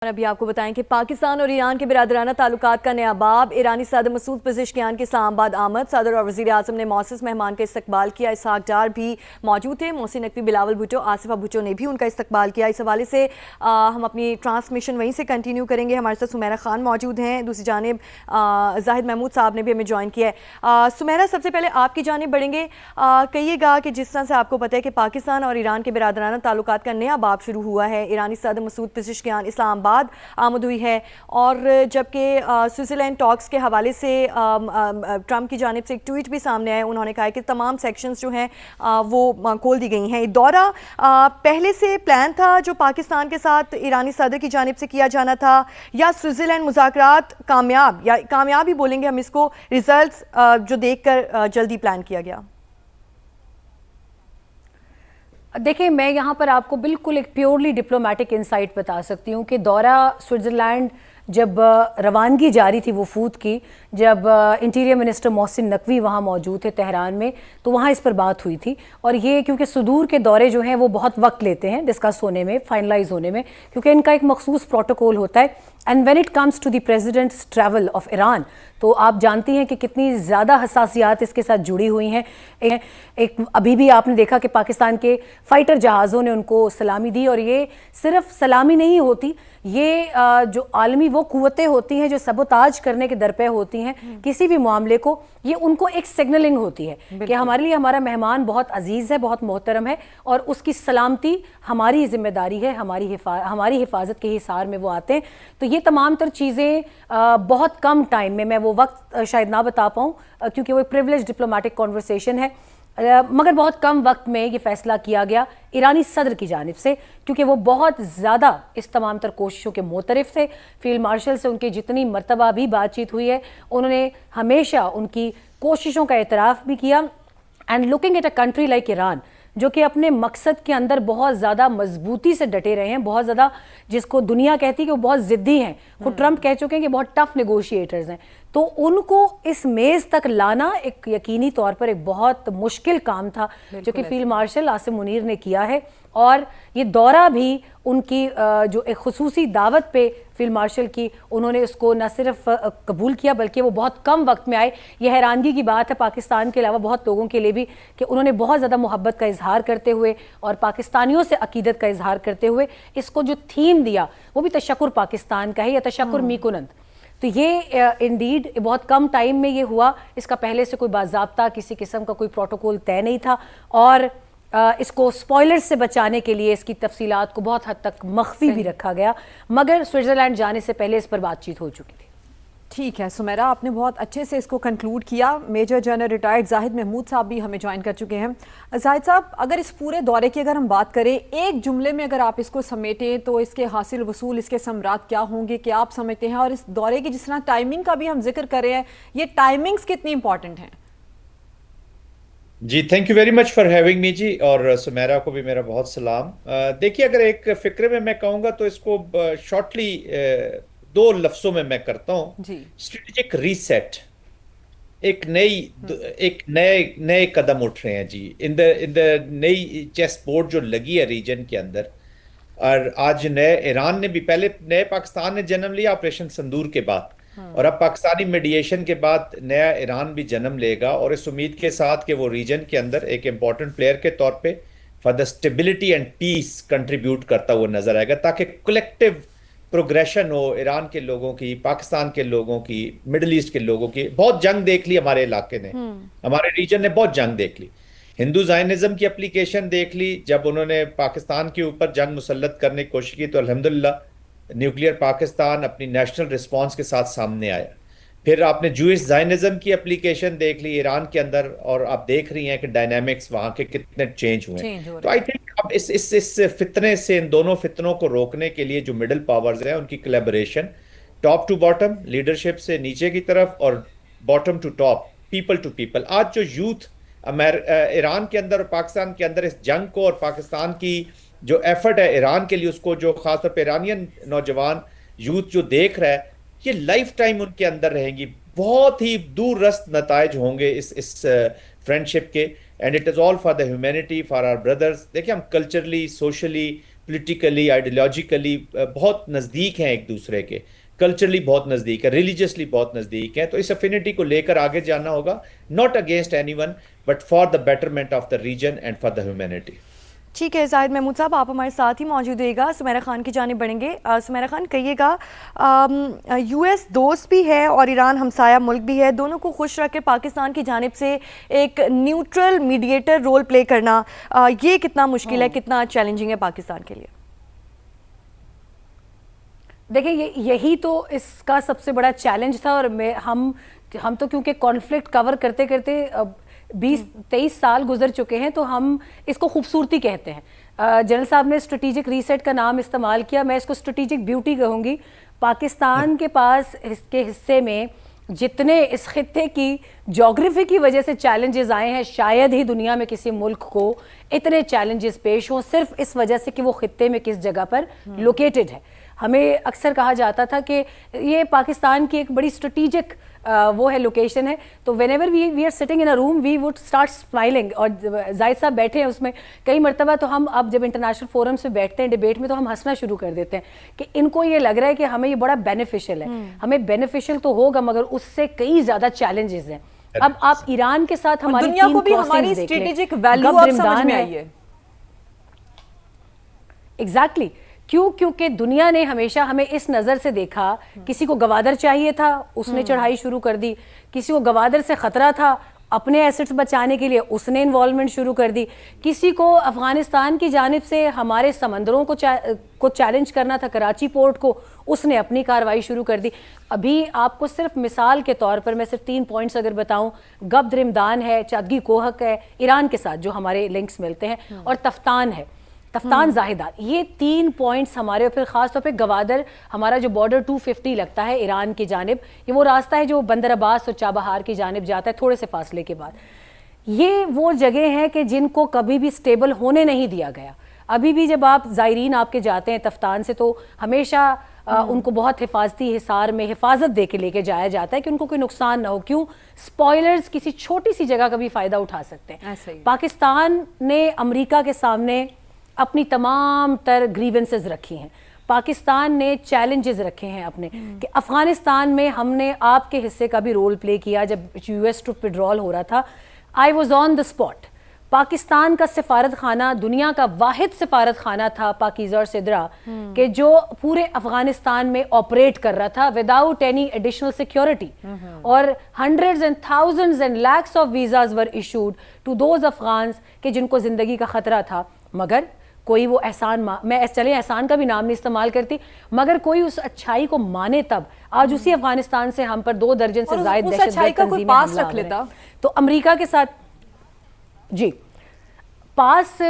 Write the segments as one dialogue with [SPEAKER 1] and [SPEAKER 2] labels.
[SPEAKER 1] اور ابھی آپ کو بتائیں کہ پاکستان اور ایران کے برادرانہ تعلقات کا نیا باب۔ ایرانی صدر مسعود پزشکیان کے اسلام آباد آمد۔ صدر اور وزیر اعظم نے معزز مہمان کا استقبال کیا۔ اسحاق ڈار بھی موجود تھے۔ محسن نقوی، بلاول بھٹو، آصفہ بھٹو نے بھی ان کا استقبال کیا۔ اس حوالے سے ہم اپنی ٹرانسمیشن وہیں سے کنٹینیو کریں گے۔ ہمارے ساتھ سمیرہ خان موجود ہیں، دوسری جانب زاہد محمود صاحب نے بھی ہمیں جوائن کیا ہے۔ سمیرہ، سب سے پہلے آپ کی جانب بڑھیں گے۔ کہیے گا کہ جس طرح سے آپ کو پتہ ہے کہ پاکستان اور ایران کے برادرانہ تعلقات کا نیا باب شروع ہوا ہے، ایرانی صدر مسعود پزشکیان اسلام آباد آمد ہوئی ہے، اور جبکہ سوئٹزرلینڈ ٹاکس کے حوالے سے ٹرمپ کی جانب سے ایک ٹویٹ بھی سامنے آیا، انہوں نے کہا کہ تمام سیکشنز جو ہیں وہ کھول دی گئی ہیں۔ دورہ پہلے سے پلان تھا جو پاکستان کے ساتھ ایرانی صدر کی جانب سے کیا جانا تھا، یا سوئٹزرلینڈ مذاکرات کامیاب، یا کامیاب ہی بولیں گے ہم اس کو، ریزلٹس جو دیکھ کر جلدی پلان کیا گیا؟
[SPEAKER 2] دیکھیں، میں یہاں پر آپ کو بالکل ایک پیورلی ڈپلومیٹک انسائٹ بتا سکتی ہوں کہ دورہ سوئٹزرلینڈ جب روانگی جاری تھی وفود کی، جب انٹیریئر منسٹر محسن نقوی وہاں موجود تھے تہران میں، تو وہاں اس پر بات ہوئی تھی۔ اور یہ کیونکہ صدور کے دورے جو ہیں وہ بہت وقت لیتے ہیں ڈسکس ہونے میں، فائنلائز ہونے میں، کیونکہ ان کا ایک مخصوص پروٹوکول ہوتا ہے۔ And when it comes to the presidents travel of Iran, تو آپ جانتی ہیں کہ کتنی زیادہ حساسیات اس کے ساتھ جڑی ہوئی ہیں۔ ایک ابھی بھی آپ نے دیکھا کہ پاکستان کے فائٹر جہازوں نے ان کو سلامی دی، اور یہ صرف سلامی نہیں ہوتی، یہ جو عالمی وہ قوتیں ہوتی ہیں جو سبوتاج کرنے کے درپے ہوتی ہیں کسی بھی معاملے کو، یہ ان کو ایک سگنلنگ ہوتی ہے کہ ہمارے لیے ہمارا مہمان بہت عزیز ہے، بہت محترم ہے، اور اس کی سلامتی ہماری ذمہ داری ہے، ہماری حفاظت کے حصار میں وہ آتے ہیں۔ تو یہ تمام تر چیزیں بہت کم ٹائم میں وہ وقت شاید نہ بتا پاؤں کیونکہ وہ ایک پریولیج ڈپلومیٹک کنورسیشن ہے، مگر بہت کم وقت میں یہ فیصلہ کیا گیا ایرانی صدر کی جانب سے، کیونکہ وہ بہت زیادہ اس تمام تر کوششوں کے معترف تھے۔ فیلڈ مارشل سے ان کی جتنی مرتبہ بھی بات چیت ہوئی ہے، انہوں نے ہمیشہ ان کی کوششوں کا اعتراف بھی کیا۔ And looking at a country like Iran, جو کہ اپنے مقصد کے اندر بہت زیادہ مضبوطی سے ڈٹے رہے ہیں، بہت زیادہ، جس کو دنیا کہتی ہے کہ وہ بہت ضدی ہیں، وہ ٹرمپ کہہ چکے ہیں کہ بہت ٹف نیگوشیٹرز ہیں، تو ان کو اس میز تک لانا ایک یقینی طور پر ایک بہت مشکل کام تھا جو کہ فیلڈ مارشل عاصم منیر نے کیا ہے۔ اور یہ دورہ بھی ان کی جو ایک خصوصی دعوت پہ فیلڈ مارشل کی، انہوں نے اس کو نہ صرف قبول کیا بلکہ وہ بہت کم وقت میں آئے۔ یہ حیرانگی کی بات ہے پاکستان کے علاوہ بہت لوگوں کے لیے بھی کہ انہوں نے بہت زیادہ محبت کا اظہار کرتے ہوئے اور پاکستانیوں سے عقیدت کا اظہار کرتے ہوئے اس کو جو تھیم دیا وہ بھی تشکر پاکستان کا ہے، یا تشکر میکونند۔ تو یہ انڈیڈ بہت کم ٹائم میں یہ ہوا، اس کا پہلے سے کوئی باضابطہ کسی قسم کا کوئی پروٹوکول طے نہیں تھا، اور اس کو سپوائلر سے بچانے کے لیے اس کی تفصیلات کو بہت حد تک مخفی بھی رکھا گیا، مگر سوئٹزرلینڈ جانے سے پہلے اس پر بات چیت ہو چکی تھی۔
[SPEAKER 3] ٹھیک ہے سمیرہ، آپ نے بہت اچھے سے اس کو کنکلوڈ کیا۔ میجر جنرل ریٹائرڈ زاہد محمود صاحب بھی ہمیں جوائن کر چکے ہیں۔ زاہد صاحب، اگر اس پورے دورے کی اگر ہم بات کریں، ایک جملے میں اگر آپ اس کو سمیٹیں تو اس کے حاصل وصول، اس کے ثمرات کیا ہوں گے، کیا آپ سمجھتے ہیں؟ اور اس دورے کی جس طرح ٹائمنگ کا بھی ہم ذکر کر رہے ہیں، یہ ٹائمنگز کتنی امپورٹنٹ ہیں؟
[SPEAKER 4] جی thank you very much for having me جی، اور سمیرہ کو بھی میرا بہت سلام۔ دیکھیے، اگر ایک فکرے میں کہوں گا تو اس کو شارٹلی دو لفظوں میں کرتا ہوں، اسٹریٹجک ریسیٹ۔ ایک نئے قدم اٹھ رہے ہیں جی، ان دا نئی چیس بورڈ جو لگی ہے ریجن کے اندر، اور آج نئے ایران نے بھی، پہلے نئے پاکستان نے جنم لیا آپریشن سندور کے بعد، اور اب پاکستانی میڈیشن کے بعد نیا ایران بھی جنم لے گا، اور اس امید کے ساتھ کہ وہ ریجن کے اندر ایک امپورٹنٹ پلیئر کے طور پہ for the stability and peace contribute کرتا ہوا نظر آئے گا، تاکہ کلیکٹیو پروگریشن ہو ایران کے لوگوں کی، پاکستان کے لوگوں کی، مڈل ایسٹ کے لوگوں کی۔ بہت جنگ دیکھ لی ہمارے علاقے نے، ہمارے ریجن نے بہت جنگ دیکھ لی، ہندو زائنزم کی اپلیکیشن دیکھ لی، جب انہوں نے پاکستان کے اوپر جنگ مسلط کرنے کی کوشش کی تو الحمدللہ نیوکلیئر پاکستان اپنی نیشنل رسپانس کے ساتھ سامنے آیا۔ پھر آپ نے جوئش زائنزم کی اپلیکیشن دیکھ لی ایران کے اندر، اور آپ دیکھ رہی ہیں کہ ڈائنامکس وہاں کے کتنے چینج ہوئے۔ تو آئی تھنک اب اس فتنے سے، ان دونوں فتنوں کو روکنے کے لیے جو مڈل پاورز ہیں ان کی calibration, top to bottom, leadership سے نیچے کی طرف، اور bottom to top, people to people. آج جو یوتھ ایران کے اندر اور پاکستان کے اندر اس جنگ کو، اور پاکستان کی جو ایفرٹ ہے ایران کے لیے اس کو، جو خاص طور پہ ایرانین نوجوان یوتھ جو دیکھ رہا ہے، یہ لائف ٹائم ان کے اندر رہیں گی، بہت ہی دور رست نتائج ہوں گے اس فرینڈشپ کے، and it is all for the humanity, for our brothers. دیکھیں، ہم کلچرلی، سوشلی، پولیٹیکلی آئیڈیالوجیکلی بہت نزدیک ہیں ایک دوسرے کے, کلچرلی بہت نزدیک ہے, ریلیجیسلی بہت نزدیک ہیں. تو اس افینٹی کو لے کر آگے جانا ہوگا, not against any one but for the betterment of the region and for the humanity.
[SPEAKER 1] ٹھیک ہے زاہد محمود صاحب, آپ ہمارے ساتھ ہی موجود رہیے گا. سمیرہ خان کی جانب بڑھیں گے. سمیرہ خان, کہیے گا یو ایس دوست بھی ہے اور ایران ہمسایہ ملک بھی ہے, دونوں کو خوش رکھ کے پاکستان کی جانب سے ایک نیوٹرل میڈیٹر رول پلے کرنا, یہ کتنا مشکل ہے, کتنا چیلنجنگ ہے پاکستان کے لیے؟
[SPEAKER 2] دیکھیں یہی تو اس کا سب سے بڑا چیلنج تھا, اور ہم تو کیونکہ کانفلکٹ کور کرتے کرتے 20-23 سال گزر چکے ہیں, تو ہم اس کو خوبصورتی کہتے ہیں. جنرل صاحب نے اسٹریٹجک ریسیٹ کا نام استعمال کیا, میں اس کو اسٹریٹجک بیوٹی کہوں گی. پاکستان کے پاس اس کے حصے میں جتنے اس خطے کی جغرافی کی وجہ سے چیلنجز آئے ہیں, شاید ہی دنیا میں کسی ملک کو اتنے چیلنجز پیش ہوں صرف اس وجہ سے کہ وہ خطے میں کس جگہ پر لوکیٹڈ ہے. ہمیں اکثر کہا جاتا تھا کہ یہ پاکستان کی ایک بڑی اسٹریٹجک وہ ہے, لوکیشن ہے. تو whenever we are sitting in a room we would start smiling, اور زاہد صاحب بیٹھے ہیں اس میں کئی مرتبہ, تو ہم اب جب انٹرنیشنل فورم سے بیٹھتے ہیں ڈیبیٹ میں تو ہم ہنسنا شروع کر دیتے ہیں کہ ان کو یہ لگ رہا ہے کہ ہمیں یہ بڑا بینیفیشل ہے. ہمیں بینیفیشل تو ہوگا مگر اس سے کئی زیادہ چیلنجز ہیں. اب آپ ایران کے ساتھ ہماری
[SPEAKER 3] دنیا کو بھی ہماری اسٹریٹجک ویلیو اب سمجھ میں آئی ہے.
[SPEAKER 2] ایگزیکٹلی, کیونکہ دنیا نے ہمیشہ ہمیں اس نظر سے دیکھا, کسی کو گوادر چاہیے تھا اس نے چڑھائی شروع کر دی, کسی کو گوادر سے خطرہ تھا اپنے ایسٹس بچانے کے لیے اس نے انوالومنٹ شروع کر دی, کسی کو افغانستان کی جانب سے ہمارے سمندروں کو چیلنج کرنا تھا, کراچی پورٹ کو, اس نے اپنی کارروائی شروع کر دی. ابھی آپ کو صرف مثال کے طور پر میں صرف 3 پوائنٹس اگر بتاؤں, گبد رمدان ہے, چادگی کوہک ہے ایران کے ساتھ جو ہمارے لنکس ملتے ہیں, اور تفتان ہے, تفتان زاہدان, یہ 3 پوائنٹس ہمارے, اور پھر خاص طور پہ گوادر ہمارا جو بارڈر 250 لگتا ہے ایران کی جانب, یہ وہ راستہ ہے جو بندر عباس اور چابہار کی جانب جاتا ہے تھوڑے سے فاصلے کے بعد. یہ وہ جگہ ہیں کہ جن کو کبھی بھی سٹیبل ہونے نہیں دیا گیا. ابھی بھی جب آپ زائرین آپ کے جاتے ہیں تفتان سے تو ہمیشہ ان کو بہت حفاظتی حصار میں حفاظت دے کے لے کے جایا جاتا ہے کہ ان کو کوئی نقصان نہ ہو. کیوں؟ سپوائلرز کسی چھوٹی سی جگہ کا بھی فائدہ اٹھا سکتے ہیں. پاکستان نے امریکہ کے سامنے اپنی تمام تر گریونسز رکھی ہیں, پاکستان نے چیلنجز رکھے ہیں اپنے, کہ افغانستان میں ہم نے آپ کے حصے کا بھی رول پلے کیا. جب یو ایس ٹروپ وڈرال ہو رہا تھا, I was on the spot. Pakistan کا سفارت خانہ دنیا کا واحد سفارت خانہ تھا پاکیزہ اور سدرا, کہ جو پورے افغانستان میں آپریٹ کر رہا تھا وداؤٹ اینی ایڈیشنل سیکیورٹی, اور hundreds and thousands and lakhs of visas were issued to those Afghans کہ جن کو زندگی کا خطرہ تھا. مگر کوئی وہ احسان, میں چلیں احسان کا بھی نام نہیں استعمال کرتی, مگر کوئی اس اچھائی کو مانے تب. آج اسی افغانستان سے ہم پر 2 درجن سے زائد دہشت گرد تنظیمیں حملہ آور ہیں. تو امریکہ کے ساتھ جی پاس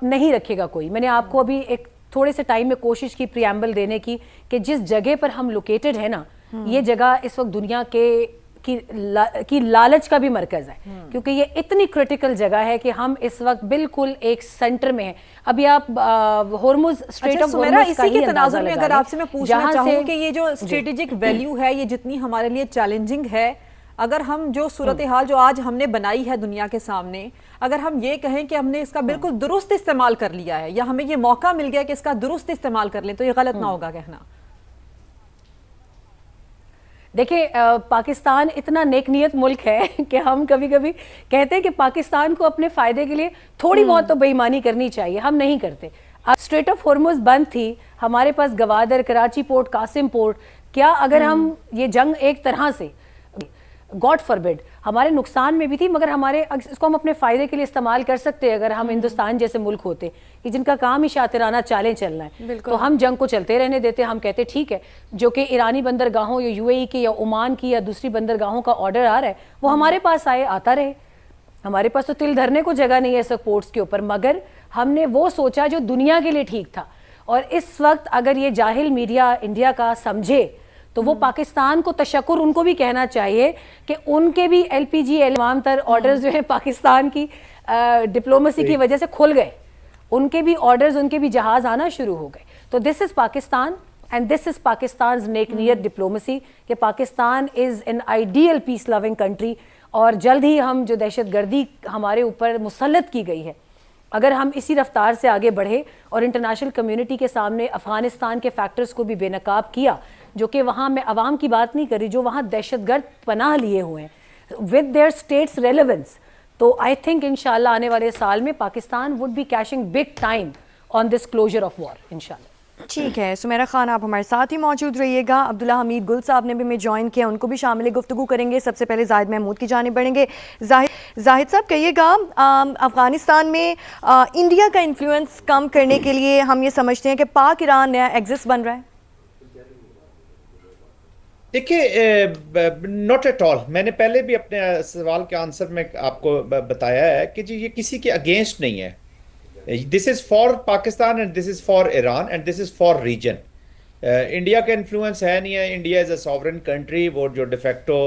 [SPEAKER 2] نہیں رکھے گا کوئی. میں نے آپ کو ابھی ایک تھوڑے سے ٹائم میں کوشش کی پریامبل دینے کی کہ جس جگہ پر ہم لوکیٹڈ ہیں نا, یہ جگہ اس وقت دنیا کی لالچ کا بھی مرکز ہے, کیونکہ یہ اتنی کرٹیکل جگہ ہے کہ ہم اس وقت بالکل ایک سینٹر میں ہیں. ابھی آپ ہورمز اسٹریٹ آف ہورمز کا ہی
[SPEAKER 3] تناظر میں اگر آپ سے میں پوچھنا چاہوں کہ یہ جو اسٹریٹجک ویلیو ہے یہ جتنی ہمارے لیے چیلنجنگ ہے, اگر ہم جو صورتحال جو آج ہم نے بنائی ہے دنیا کے سامنے, اگر ہم یہ کہیں کہ ہم نے اس کا بالکل درست استعمال کر لیا ہے, یا ہمیں یہ موقع مل گیا کہ اس کا درست استعمال کر لیں, تو یہ غلط نہ ہوگا کہنا.
[SPEAKER 2] دیکھیں پاکستان اتنا نیک نیت ملک ہے کہ ہم کبھی کبھی کہتے ہیں کہ پاکستان کو اپنے فائدے کے لیے تھوڑی بہت تو بے ایمانی کرنی چاہیے, ہم نہیں کرتے. اب اسٹریٹ آف ہورمز بند تھی, ہمارے پاس گوادر, کراچی پورٹ, قاسم پورٹ, کیا اگر ہم یہ جنگ ایک طرح سے گاڈ فاربڈ ہمارے نقصان میں بھی تھی, مگر ہمارے اس کو ہم اپنے فائدے کے لیے استعمال کر سکتے اگر ہم ہندوستان جیسے ملک ہوتے کہ جن کا کام ہی شاطرانہ چالیں چلنا ہے, تو ہم جنگ کو چلتے رہنے دیتے. ہم کہتے ٹھیک ہے, جو کہ ایرانی بندرگاہوں یا یو اے ای کی یا عمان کی یا دوسری بندرگاہوں کا آرڈر آ رہا ہے وہ ہمارے پاس آتا رہے. ہمارے پاس تو تل دھرنے کو جگہ نہیں ہے اس پورٹس کے اوپر, مگر ہم نے وہ سوچا جو دنیا کے لیے ٹھیک تھا. اور اس وقت اگر یہ جاہل میڈیا انڈیا کا سمجھے تو وہ پاکستان کو تشکر ان کو بھی کہنا چاہیے کہ ان کے بھی ایل پی جی تمام تر آرڈرز جو ہیں پاکستان کی ڈپلومیسی کی وجہ سے کھل گئے, ان کے بھی آرڈرز, ان کے بھی جہاز آنا شروع ہو گئے. تو this is Pakistan and this is Pakistan's نیک نیت ڈپلومیسی, کہ Pakistan is an ideal peace loving country. اور جلد ہی ہم جو دہشت گردی ہمارے اوپر مسلط کی گئی ہے اگر ہم اسی رفتار سے آگے بڑھے اور انٹرنیشنل کمیونٹی کے سامنے افغانستان کے فیکٹرز کو بھی بے نقاب کیا، جو کہ وہاں میں عوام کی بات نہیں کر رہی، جو وہاں دہشت گرد پناہ لیے ہوئے ہیں ود دیئر اسٹیٹس ریلیونس، تو آئی تھنک انشاءاللہ آنے والے سال میں Pakistan would be cashing big time on this closure of war انشاءاللہ۔
[SPEAKER 1] ٹھیک ہے سمیرہ خان، آپ ہمارے ساتھ ہی موجود رہیے گا۔ عبداللہ حمید گل صاحب نے بھی ہمیں جوائن کیا، ان کو بھی شامل گفتگو کریں گے۔ سب سے پہلے زاہد محمود کی جانب بڑھیں گے۔ زاہد صاحب کہیے گا، افغانستان میں انڈیا کا انفلوئنس کم کرنے کے لیے ہم یہ سمجھتے ہیں کہ پاک ایران نیا ایگزس بن رہا ہے؟
[SPEAKER 4] دیکھیے ناٹ ایٹ آل، میں نے پہلے بھی اپنے سوال کے آنسر میں آپ کو بتایا ہے کہ جی یہ کسی کے اگینسٹ نہیں ہے. This is for Pakistan and this is for Iran and this is for region. India کا انفلوئنس ہے نہیں ہے. India is a sovereign country. وہ جو ڈیفیکٹو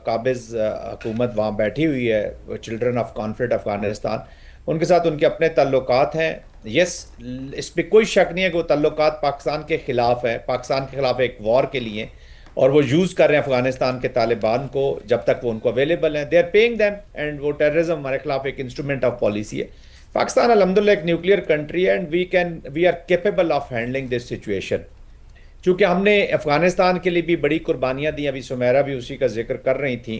[SPEAKER 4] قابض حکومت وہاں بیٹھی ہوئی ہے، چلڈرن آف کانفلکٹ افغانستان، ان کے ساتھ ان کے اپنے تعلقات ہیں. یس، اس پہ کوئی شک نہیں ہے کہ وہ تعلقات پاکستان کے خلاف ہیں، پاکستان کے خلاف ایک وار کے لیے، اور وہ یوز کر رہے ہیں افغانستان کے طالبان کو جب تک وہ ان کو اویلیبل ہیں. They are paying them, and وہ ٹیررزم ہمارے خلاف ایک انسٹرومنٹ آف پالیسی ہے. پاکستان الحمدللہ ایک نیوکلیئر کنٹری ہے، and we are capable of handling this situation. چونکہ ہم نے افغانستان کے لیے بھی بڑی قربانیاں دی، ابھی سمیرہ بھی اسی کا ذکر کر رہی تھیں،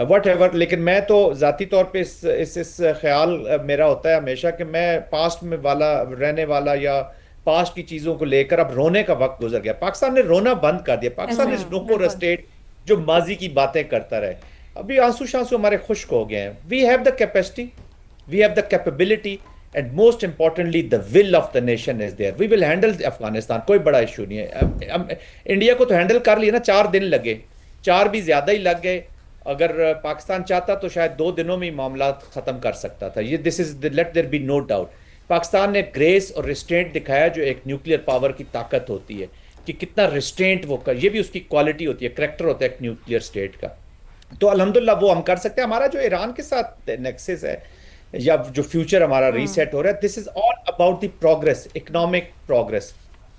[SPEAKER 4] وٹ ایور. لیکن میں تو ذاتی طور پہ اس خیال میرا ہوتا ہے ہمیشہ کہ میں پاسٹ میں والا رہنے والا یا پاسٹ کی چیزوں کو لے کر اب رونے کا وقت گزر گیا. پاکستان نے رونا بند کر دیا. پاکستان از نو مور اسٹیٹ جو ماضی کی باتیں کرتا رہے. ابھی آنسو شانسو ہمارے خشک ہو گئے ہیں. We have the capacity, we have the capability, and most importantly the will of the nation is there. We will handle Afghanistan. کوئی بڑا ایشو نہیں ہے. انڈیا کو تو ہینڈل کر لیا نا، 4 دن لگے، 4 بھی زیادہ ہی لگ گئے. اگر پاکستان چاہتا تو شاید 2 دنوں میں ہی معاملات ختم کر سکتا تھا. یہ this is let there be no doubt. Pakistan نے گریس اور ریسٹرینٹ دکھایا، جو ایک نیوکلیئر پاور کی طاقت ہوتی ہے کہ کتنا ریسٹرینٹ وہ کر، یہ بھی اس کی کوالٹی ہوتی ہے، کریکٹر ہوتا ہے ایک نیوکلیئر اسٹیٹ کا. تو الحمدللہ وہ ہم کر سکتے ہیں. ہمارا جو ایران کے ساتھ نیکسس ہے یا جو فیوچر ہمارا ریسیٹ ہو رہا ہے، this is all about the progress, economic progress.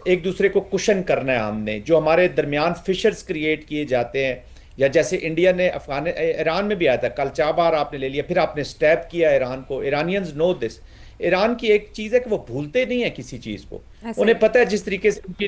[SPEAKER 4] ایک دوسرے کو کشن کرنا ہے ہم نے. جو ہمارے درمیان فشرز کریٹ کیے جاتے ہیں، یا جیسے انڈیا نے ایران میں بھی آیا تھا، کل چابہار آپ نے لے لیا، پھر آپ نے اسٹیپ کیا ایران کو. ایرانینز نو دس. ایران کی ایک چیز ہے کہ وہ بھولتے نہیں ہیں کسی چیز کو. انہیں پتہ ہے جس طریقے سے ان کی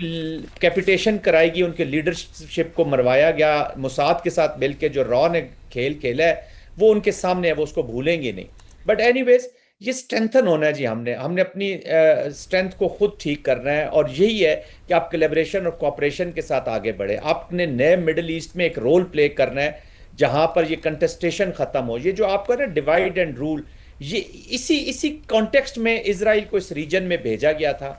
[SPEAKER 4] کیپیٹیشن کرائی گئی، ان کے لیڈرشپ کو مروایا گیا موساد کے ساتھ مل کے، جو را نے کھیل کھیلا ہے وہ ان کے سامنے ہے، وہ اس کو بھولیں گے نہیں. بٹ اینی ویز یہ اسٹرینتھن ہونا ہے جی. ہم نے اپنی اسٹرینتھ کو خود ٹھیک کرنا ہے، اور یہی ہے کہ آپ کولیبریشن اور کوآپریشن کے ساتھ آگے بڑھے. آپ نے نئے مڈل ایسٹ میں ایک رول پلے کرنا ہے جہاں پر یہ کنٹسٹیشن ختم ہو. یہ جو آپ کا نا ڈیوائڈ اینڈ رول، یہ اسی کانٹیکسٹ میں اسرائیل کو اس ریجن میں بھیجا گیا تھا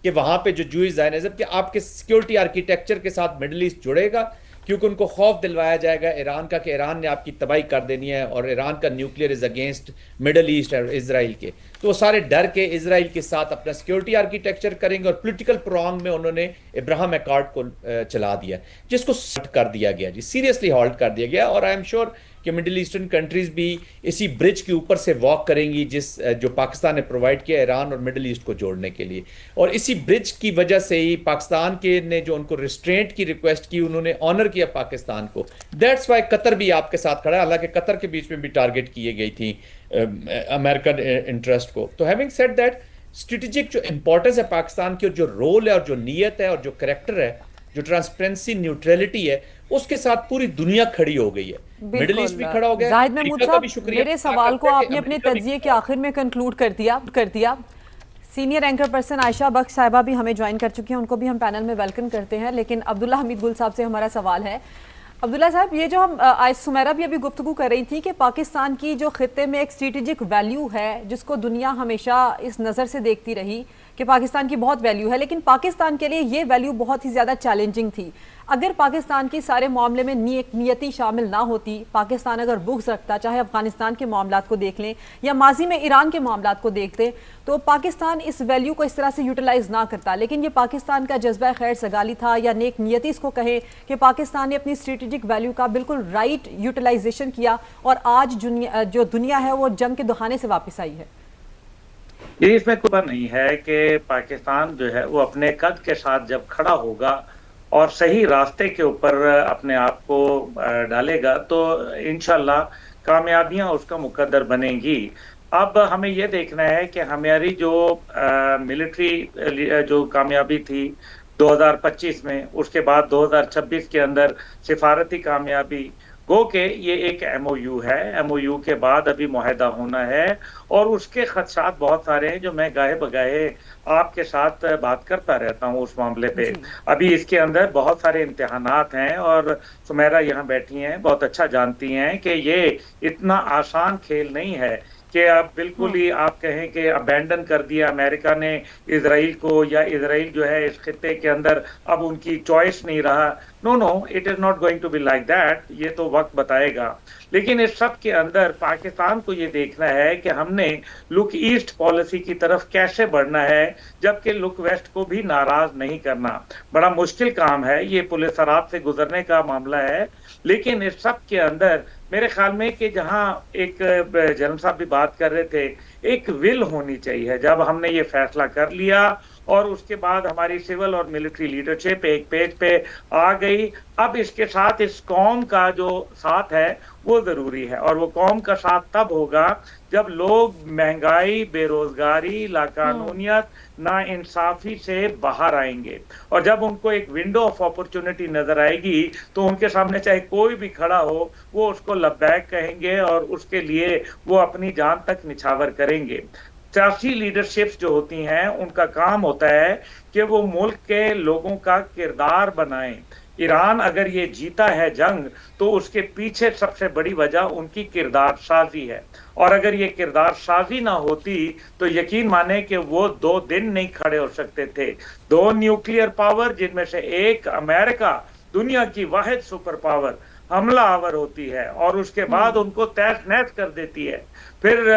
[SPEAKER 4] کہ وہاں پہ جو جوئش زائنزم کہ آپ کے سیکیورٹی آرکیٹیکچر کے ساتھ مڈل ایسٹ جڑے گا، کیونکہ ان کو خوف دلوایا جائے گا ایران کا کہ ایران نے آپ کی تباہی کر دینی ہے، اور ایران کا nuclear is against Middle East اور اسرائیل کے. تو وہ سارے ڈر کے اسرائیل کے ساتھ اپنا سیکیورٹی آرکیٹیکچر کریں گے. اور پولیٹیکل پرونگ میں انہوں نے ابراہم ایکارڈ کو چلا دیا، جس کو ہالٹ کر دیا گیا جی، سیریسلی ہالٹ کر دیا گیا. اور آئی ایم شیور کہ مڈل ایسٹرن کنٹریز بھی اسی برج کے اوپر سے واک کریں گی جو پاکستان نے پرووائڈ کیا ایران اور مڈل ایسٹ کو جوڑنے کے لیے. اور اسی برج کی وجہ سے ہی پاکستان کے نے جو ان کو ریسٹرینٹ کی ریکویسٹ کی، انہوں نے آنر کیا پاکستان کو. دیٹس وائی قطر بھی آپ کے ساتھ کھڑا ہے، حالانکہ قطر کے بیچ میں بھی ٹارگٹ کیے گئی تھی امریکن انٹرسٹ کو. تو ہیونگ سیڈ دیٹ، اسٹریٹجک جو امپورٹنس ہے پاکستان کی، اور جو رول ہے اور جو نیت ہے اور جو کریکٹر ہے، جو ٹرانسپیرنسی نیوٹریلٹی ہے، اس کے ساتھ پوری دنیا کھڑی ہو گئی ہے. مڈل ایسٹ بھی کھڑا ہو گیا.
[SPEAKER 3] زاہد محمود صاحب، میرے سوال کو آپ نے اپنے تجزیے کے آخر میں کنکلوڈ کر دیا. سینئر اینکر پرسن عائشہ بخش صاحبہ بھی ہمیں جوائن کر چکی ہیں، ان کو بھی ہم پینل میں ویلکم کرتے ہیں. لیکن عبداللہ حمید گل صاحب سے ہمارا سوال ہے. عبداللہ صاحب، یہ جو ہم سمیرہ بھی ابھی گفتگو کر رہی تھی کہ پاکستان کی جو خطے میں ایک اسٹریٹجک ویلیو ہے، جس کو دنیا ہمیشہ اس نظر سے دیکھتی رہی کہ پاکستان کی بہت ویلیو ہے، لیکن پاکستان کے لیے یہ ویلیو بہت ہی زیادہ چیلنجنگ تھی. اگر پاکستان کی سارے معاملے میں نیتی شامل نہ ہوتی، پاکستان اگر بغض رکھتا، چاہے افغانستان کے معاملات کو دیکھ لیں یا ماضی میں ایران کے معاملات کو دیکھتے، تو پاکستان اس ویلیو کو اس طرح سے یوٹیلائز نہ کرتا. لیکن یہ پاکستان کا جذبہ خیر سگالی تھا، یا نیک نیتی اس کو کہیں، کہ پاکستان نے اپنی اسٹریٹجک ویلیو کا بالکل رائٹ یوٹیلائزیشن کیا، اور آج جو دنیا ہے وہ جنگ کے دہانے سے واپس آئی ہے.
[SPEAKER 5] یہ اس میں کوئی نہیں ہے کہ پاکستان جو ہے وہ اپنے قد کے ساتھ جب کھڑا ہوگا اور صحیح راستے کے اوپر اپنے آپ کو ڈالے گا، تو انشاءاللہ کامیابیاں اس کا مقدر بنیں گی. अब हमें ये देखना है कि हमारी जो मिलिट्री जो कामयाबी थी 2025 में, उसके बाद 2026 के अंदर सिफारती कामयाबी, गो के ये एक एमओयू है, एमओयू के बाद अभी मुआहदा होना है, और उसके खदशात बहुत सारे हैं जो मैं गाहे बगाहे आपके साथ बात करता रहता हूँ उस मामले पे। अभी इसके अंदर बहुत सारे इम्तिहानात हैं, और सुमेरा यहाँ बैठी हैं, बहुत अच्छा जानती हैं कि ये इतना आसान खेल नहीं है कि अब बिल्कुल ही आप कहें कि अबैंडन कर दिया अमेरिका ने इजराइल को, या इजराइल जो है इस खित्ते के अंदर अब उनकी चॉइस नहीं रहा। No no, it is not going to be like that, ये तो वक्त बताएगा। लेकिन इस सब के अंदर पाकिस्तान को ये देखना है कि हमने लुक ईस्ट पॉलिसी की तरफ कैसे बढ़ना है, जबकि लुक वेस्ट को भी नाराज नहीं करना। बड़ा मुश्किल काम है, ये पुलिस सराब से गुजरने का मामला है, लेकिन इस सब के अंदर मेरे ख्याल में कि जहां एक जनरल साहब भी बात कर रहे थे, एक विल होनी चाहिए। जब हमने ये फैसला कर लिया और उसके बाद हमारी सिविल और मिलिट्री लीडरशिप एक पेज पे आ गई, अब इसके साथ इस कौम का जो साथ है वो जरूरी है, और वो कौम का साथ तब होगा जब लोग महंगाई, बेरोजगारी, लाकानूनियत, ना इंसाफी से बाहर आएंगे, और जब उनको एक विंडो ऑफ अपॉर्चुनिटी नजर आएगी तो उनके सामने चाहे कोई भी खड़ा हो वो उसको लब्बैक कहेंगे, और उसके लिए वो अपनी जान तक निछावर करेंगे। सियासी लीडरशिप्स जो होती हैं उनका काम होता है कि वो मुल्क के लोगों का किरदार बनाएं। ईरान अगर ये जीता है जंग तो उसके पीछे सबसे बड़ी वजह उनकी किरदार साजी है, और अगर ये किरदार साजी ना होती तो यकीन माने कि वो 2 दिन नहीं खड़े हो सकते थे। 2 न्यूक्लियर पावर, जिनमें से एक अमेरिका दुनिया की वाहिद सुपर पावर, हमला आवर होती है और उसके बाद उनको तहस नहस कर देती है, फिर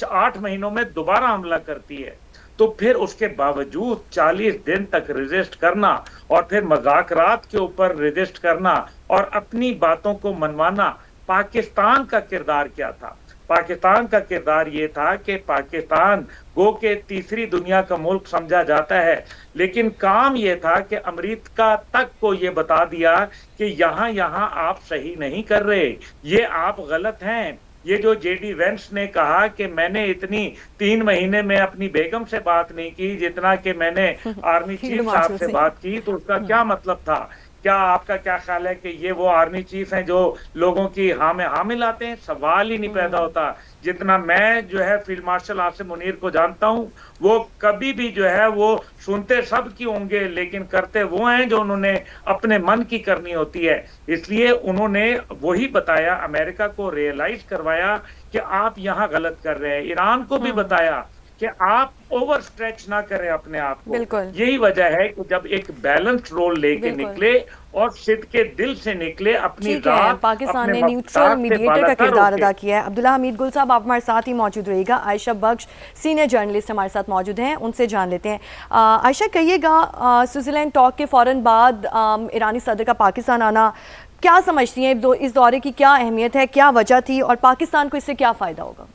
[SPEAKER 5] 8 महीनों में दोबारा हमला करती है, तो फिर उसके बावजूद 40 दिन तक रेजिस्ट करना, और फिर मज़ाकरात के ऊपर रेजिस्ट करना और अपनी बातों को मनवाना, पाकिस्तान का किरदार क्या था? पाकिस्तान का किरदार ये था कि पाकिस्तान गो के तीसरी दुनिया का मुल्क समझा जाता है, लेकिन काम ये था कि अमेरिका तक को ये बता दिया कि यहाँ आप सही नहीं कर रहे, ये आप गलत हैं। ये जो जेडी वेंस ने कहा कि मैंने इतनी 3 महीने में अपनी बेगम से बात नहीं की जितना कि मैंने आर्मी चीफ साहब से बात की, तो उसका क्या मतलब था? क्या आपका क्या ख्याल है कि ये वो आर्मी चीफ हैं जो लोगों की हाँ में हाँ मिलाते हैं? सवाल ही नहीं पैदा होता। जितना मैं जो है फील्ड मार्शल आसिम मुनीर को जानता हूँ, वो कभी भी जो है वो सुनते सब की होंगे, लेकिन करते वो हैं जो उन्होंने अपने मन की करनी होती है। इसलिए उन्होंने वही बताया, अमेरिका को रियलाइज करवाया कि आप यहाँ गलत कर रहे हैं, ईरान को भी बताया कि आप ओवर स्ट्रेच ना करें अपने आप को। यही वजह है कि जब एक बैलेंस रोल लेके निकले और सिद्ध के दिल से निकले, अपनी रात
[SPEAKER 1] पाकिस्तान ने न्यूट्रल मीडिएटर का किरदार अदा किया है। अब्दुल्ला हमीद गुल साहब, आप हमारे साथ ही मौजूद रहिएगा। आयशा बख्श सीनियर जर्नलिस्ट हमारे साथ मौजूद हैं, उनसे जान लेते हैं। आयशा, कहिएगा, स्विट्जरलैंड टॉक के फौरन बाद ईरानी सदर का पाकिस्तान आना, क्या समझती हैं इस दौरे की क्या अहमियत है, क्या वजह थी, और पाकिस्तान को इससे क्या फ़ायदा होगा?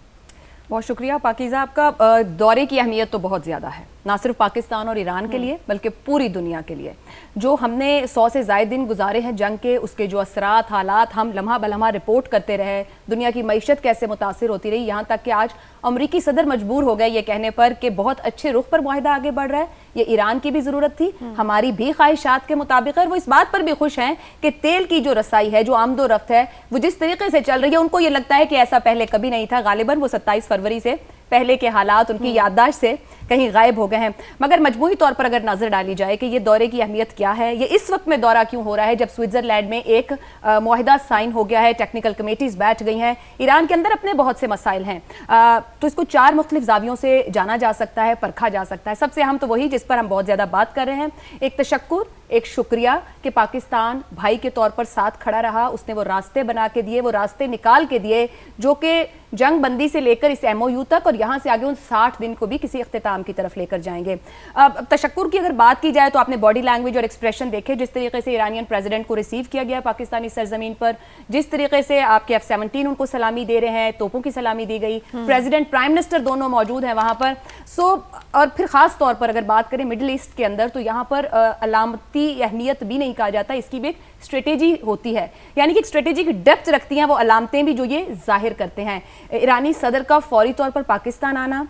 [SPEAKER 6] बहुत शुक्रिया पाकीज़ा, आपका दौरे की अहमियत तो बहुत ज़्यादा है, ना सिर्फ पाकिस्तान और ईरान के लिए बल्कि पूरी दुनिया के लिए। जो हमने 100 से ज़ायद दिन गुजारे हैं जंग के, उसके जो असरात, हालात हम लम्हा बलम्हा रिपोर्ट करते रहे, दुनिया की मईशत कैसे मुतासिर होती रही, यहाँ तक कि आज अमरीकी सदर मजबूर हो गए ये कहने पर कि बहुत अच्छे रुख पर मुआहिदा आगे बढ़ रहा है। ये ईरान की भी ज़रूरत थी, हमारी भी ख्वाहिशात के मुताबिक है। वो इस बात पर भी खुश हैं कि तेल की जो रसाई है, जो आमदो रफ्त है, वो जिस तरीके से चल रही है, उनको ये लगता है कि ऐसा पहले कभी नहीं था। गालिबन वो 27 फरवरी से पहले के हालात उनकी याददाश्त से कहीं गायब हो गए हैं। मगर मजमूई तौर पर अगर नजर डाली जाए कि ये दौरे की अहमियत क्या है, ये इस वक्त में दौरा क्यों हो रहा है जब स्विट्जरलैंड में एक मुआहिदा साइन हो गया है, टेक्निकल कमेटीज बैठ गई हैं, ईरान के अंदर अपने बहुत से मसाइल हैं, तो इसको 4 मुख्तलिफ जावियों से जाना जा सकता है, परखा जा सकता है। सबसे अहम तो वही जिस पर हम बहुत ज़्यादा बात कर रहे हैं, एक तशक्कुर, एक शुक्रिया कि पाकिस्तान भाई के तौर पर साथ खड़ा रहा, उसने वो रास्ते बना के दिए, वो रास्ते निकाल के दिए जो कि जंग बंदी से लेकर इस MOU तक और यहाँ से आगे उन 60 दिन को भी किसी इख्तिताम की तरफ लेकर जाएंगे। अब तशक्कुर की अगर बात की जाए तो आपने बॉडी लैंग्वेज और एक्सप्रेशन देखे, जिस तरीके से ईरानियन प्रेसिडेंट को रिसीव किया गया पाकिस्तानी सरजमीन पर, जिस तरीके से आपके F-17 उनको सलामी दे रहे हैं, तोपों की सलामी दी गई, प्रेसिडेंट प्राइम मिनिस्टर दोनों मौजूद हैं वहाँ पर। और फिर खास तौर पर अगर बात करें मिडिल ईस्ट के अंदर, तो यहाँ पर अलामती अहमियत भी नहीं कहा जाता, इसकी भी एक स्ट्रेटेजी होती है, यानी कि एक स्ट्रेटेजी की डेप्थ रखती हैं वो अलामतें भी जो ये जाहिर करते हैं। ईरानी सदर का फौरी तौर पर पाकिस्तान आना,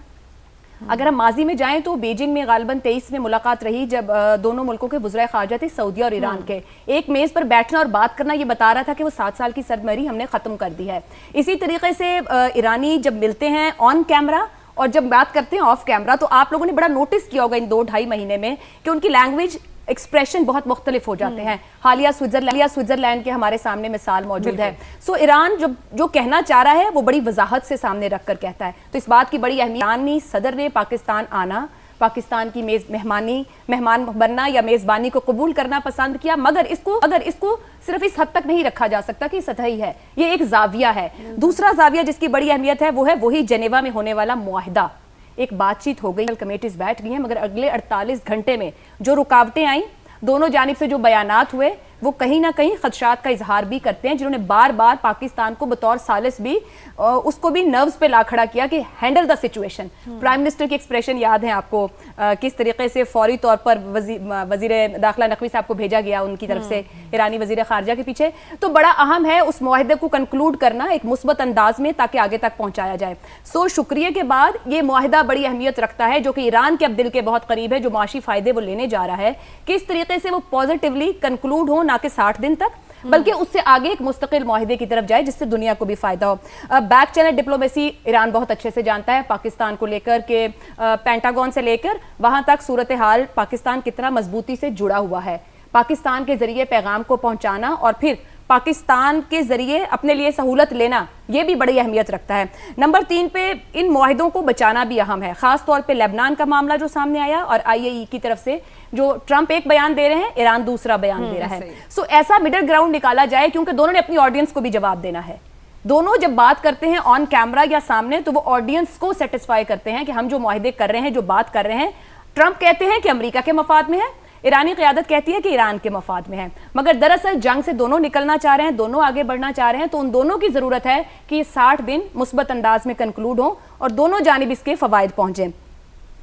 [SPEAKER 6] अगर हम माजी में जाएं तो बीजिंग में गालिबन 23 में मुलाकात रही जब दोनों मुल्कों के वज़ीर ख़ारजा थे सऊदी और ईरान के, एक मेज़ पर बैठना और बात करना ये बता रहा था कि वो 7 साल की सरमरी हमने ख़त्म कर दी है। इसी तरीके से ईरानी जब मिलते हैं ऑन कैमरा और जब बात करते हैं ऑफ कैमरा, तो आप लोगों ने बड़ा नोटिस किया होगा इन 2-2.5 महीने में कि उनकी लैंग्वेज एक्सप्रेशन बहुत मुख्तलिफ हो जाते हैं। हालिया स्विट्जरलैंड के हमारे सामने मिसाल मौजूद है। सो ईरान जो कहना चाह रहा है वो बड़ी वजाहत से सामने रख कर कहता है, तो इस बात की बड़ी अहमियत। ईरानी सदर ने पाकिस्तान आना, पाकिस्तान की मेहमान बनना या मेज़बानी को कबूल करना पसंद किया, मगर इसको सिर्फ इस हद तक नहीं रखा जा सकता कि सतही है, ये एक जाविया है। दूसरा जाविया जिसकी बड़ी अहमियत है वो है वही जेनेवा में होने वाला मुआहिदा। एक बातचीत हो गई, कमेटीज बैठ गई हैं, मगर अगले 48 घंटे में जो रुकावटें आई, दोनों जानिब से जो बयानात हुए, वो कहीं ना कहीं खदशात का इजहार भी करते हैं, जिन्होंने बार बार पाकिस्तान को बतौर सालिस भी उसको भी नर्व्स पे ला खड़ा किया कि handle the situation. Prime minister की एक्सप्रेशन याद है आपको, किस तरीके से फौरी तौर पर वजीर दाखिला नकवी साहब को भेजा गया उनकी तरफ से ईरानी वजीर खारजा के पीछे। तो बड़ा अहम है उस मुआहदे को कंक्लूड करना एक मुस्बत अंदाज में, ताकि आगे तक पहुंचाया जाए। सो शुक्रिया के बाद ये मुआहदा बड़ी अहमियत रखता है, जो कि ईरान के अब दिल के बहुत करीब है, जो माशी फायदे वो लेने जा रहा है, किस तरीके से वो पॉजिटिवली कंक्लूड हो, ना कि 60 दिन तक, बल्कि उससे आगे एक मुस्तकिल मुआहिदे की तरफ जाए जिससे दुनिया को भी फायदा हो। बैक चैनल डिप्लोमेसी ईरान बहुत अच्छे से जानता है, पाकिस्तान को लेकर के पेंटागन से लेकर वहां तक सूरत हाल पाकिस्तान कितना मजबूती से जुड़ा हुआ है। पाकिस्तान के जरिए पैगाम को पहुंचाना और फिर पाकिस्तान के जरिए अपने लिए सहूलत लेना, ये भी बड़ी अहमियत रखता है। नंबर 3 पे इन मुआहिदों को बचाना भी अहम है, खास तौर पे लेबनान का मामला जो सामने आया और IAE की तरफ से जो ट्रंप एक बयान दे रहे हैं, ईरान दूसरा बयान दे रहा है। सो ऐसा मिडिल ग्राउंड निकाला जाए, क्योंकि दोनों ने अपनी ऑडियंस को भी जवाब देना है। दोनों जब बात करते हैं ऑन कैमरा या सामने, तो वो ऑडियंस को सेटिस्फाई करते हैं कि हम जो मुआहिदे कर रहे हैं, जो बात कर रहे हैं, ट्रंप कहते हैं कि अमेरिका के मफाद में है, ईरानी क़यादत कहती है कि ईरान के मफाद में है, मगर दरअसल जंग से दोनों निकलना चाह रहे हैं, दोनों आगे बढ़ना चाह रहे हैं। तो उन दोनों की ज़रूरत है कि 60 दिन मुस्बत अंदाज में कंक्लूड हो और दोनों जानिब इसके फ़वाइद पहुँचें।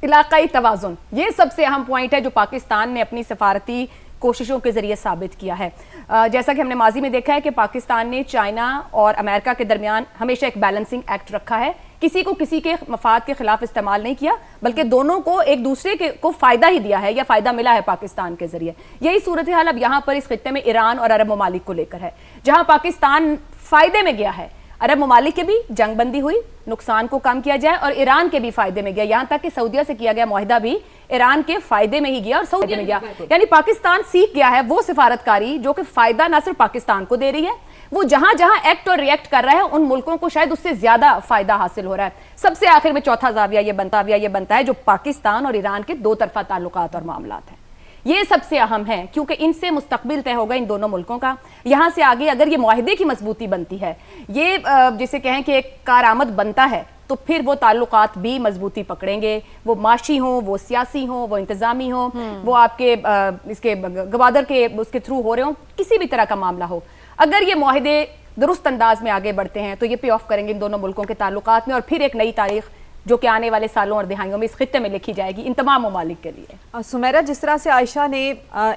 [SPEAKER 6] इलाकाई तवाज़ुन, ये सबसे अहम पॉइंट है जो पाकिस्तान ने अपनी सफारती कोशिशों के जरिए साबित किया है। जैसा कि हमने माजी में देखा है कि पाकिस्तान ने चाइना और अमेरिका के दरमियान हमेशा एक बैलेंसिंग एक्ट रखा है, किसी को किसी के मफाद के खिलाफ इस्तेमाल नहीं किया, बल्कि दोनों को एक दूसरे को फायदा ही दिया है या फायदा मिला है पाकिस्तान के जरिए। यही सूरत हाल अब यहाँ पर इस खित्ते में ईरान और अरब ममालिक को लेकर है, जहाँ पाकिस्तान फायदे में गया है, अरब ममालिक के भी जंगबंदी हुई, नुकसान को कम किया जाए, और ईरान के भी फायदे में गया, यहाँ तक कि सऊदीया से किया गया मुआहिदा भी ईरान के फायदे में ही गया और सऊदी में गया। यानी पाकिस्तान सीख गया है वो सिफारतकारी जो कि फायदा ना सिर्फ पाकिस्तान को दे रही है, वो जहां जहां एक्ट और रिएक्ट कर रहा है उन मुल्कों को शायद उससे ज्यादा फायदा हासिल हो रहा है। सबसे आखिर में चौथा जाविया ये बनता है जो पाकिस्तान और ईरान के दो तरफा ताल्लुकात और मामलात हैं। ये सबसे अहम है, क्योंकि इनसे मुस्तकबिल तय होगा इन दोनों मुल्कों का। यहाँ से आगे अगर ये मुआहिदे की मजबूती बनती है, ये जिसे कहें कि एक कारआमद बनता है, तो फिर वो ताल्लुकात भी मजबूती पकड़ेंगे, वो माशी हो, वो सियासी हो, वो इंतजामी हो, वो आपके इसके गवादर के उसके थ्रू हो रहे हो, किसी भी तरह का मामला हो। अगर ये मुआहिदे दुरुस्त अंदाज में आगे बढ़ते हैं तो ये पे ऑफ करेंगे इन दोनों मुल्कों के ताल्लुकात में, और फिर एक नई तारीख जो कि आने वाले सालों और दिहाइयों में इस खित्ते में लिखी जाएगी इन तमाम ममालिक के लिए।
[SPEAKER 3] सुमेरा, जिस तरह से आयशा ने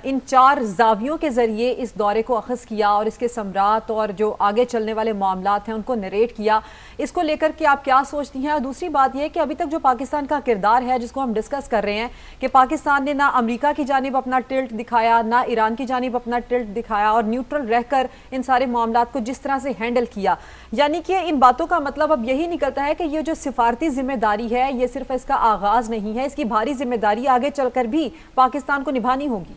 [SPEAKER 3] इन 4 जावियों के ज़रिए इस दौरे को अखज़ किया और इसके समरात और जो आगे चलने वाले मामलात हैं उनको नरेट किया, इसको लेकर के आप क्या सोचती हैं? और दूसरी बात यह कि अभी तक जो पाकिस्तान का किरदार है जिसको हम डिस्कस कर रहे हैं कि पाकिस्तान ने ना अमेरिका की जानिब अपना टिल्ट दिखाया, ना ईरान की जानिब अपना टिल्ट दिखाया, और न्यूट्रल रहकर इन सारे मामलात को जिस तरह से हैंडल किया, यानी कि इन बातों का मतलब अब यही निकलता है कि ये जो सिफारती जिम्मेदारी है ये सिर्फ इसका आगाज नहीं है, इसकी भारी जिम्मेदारी आगे चलकर भी पाकिस्तान को निभानी होगी।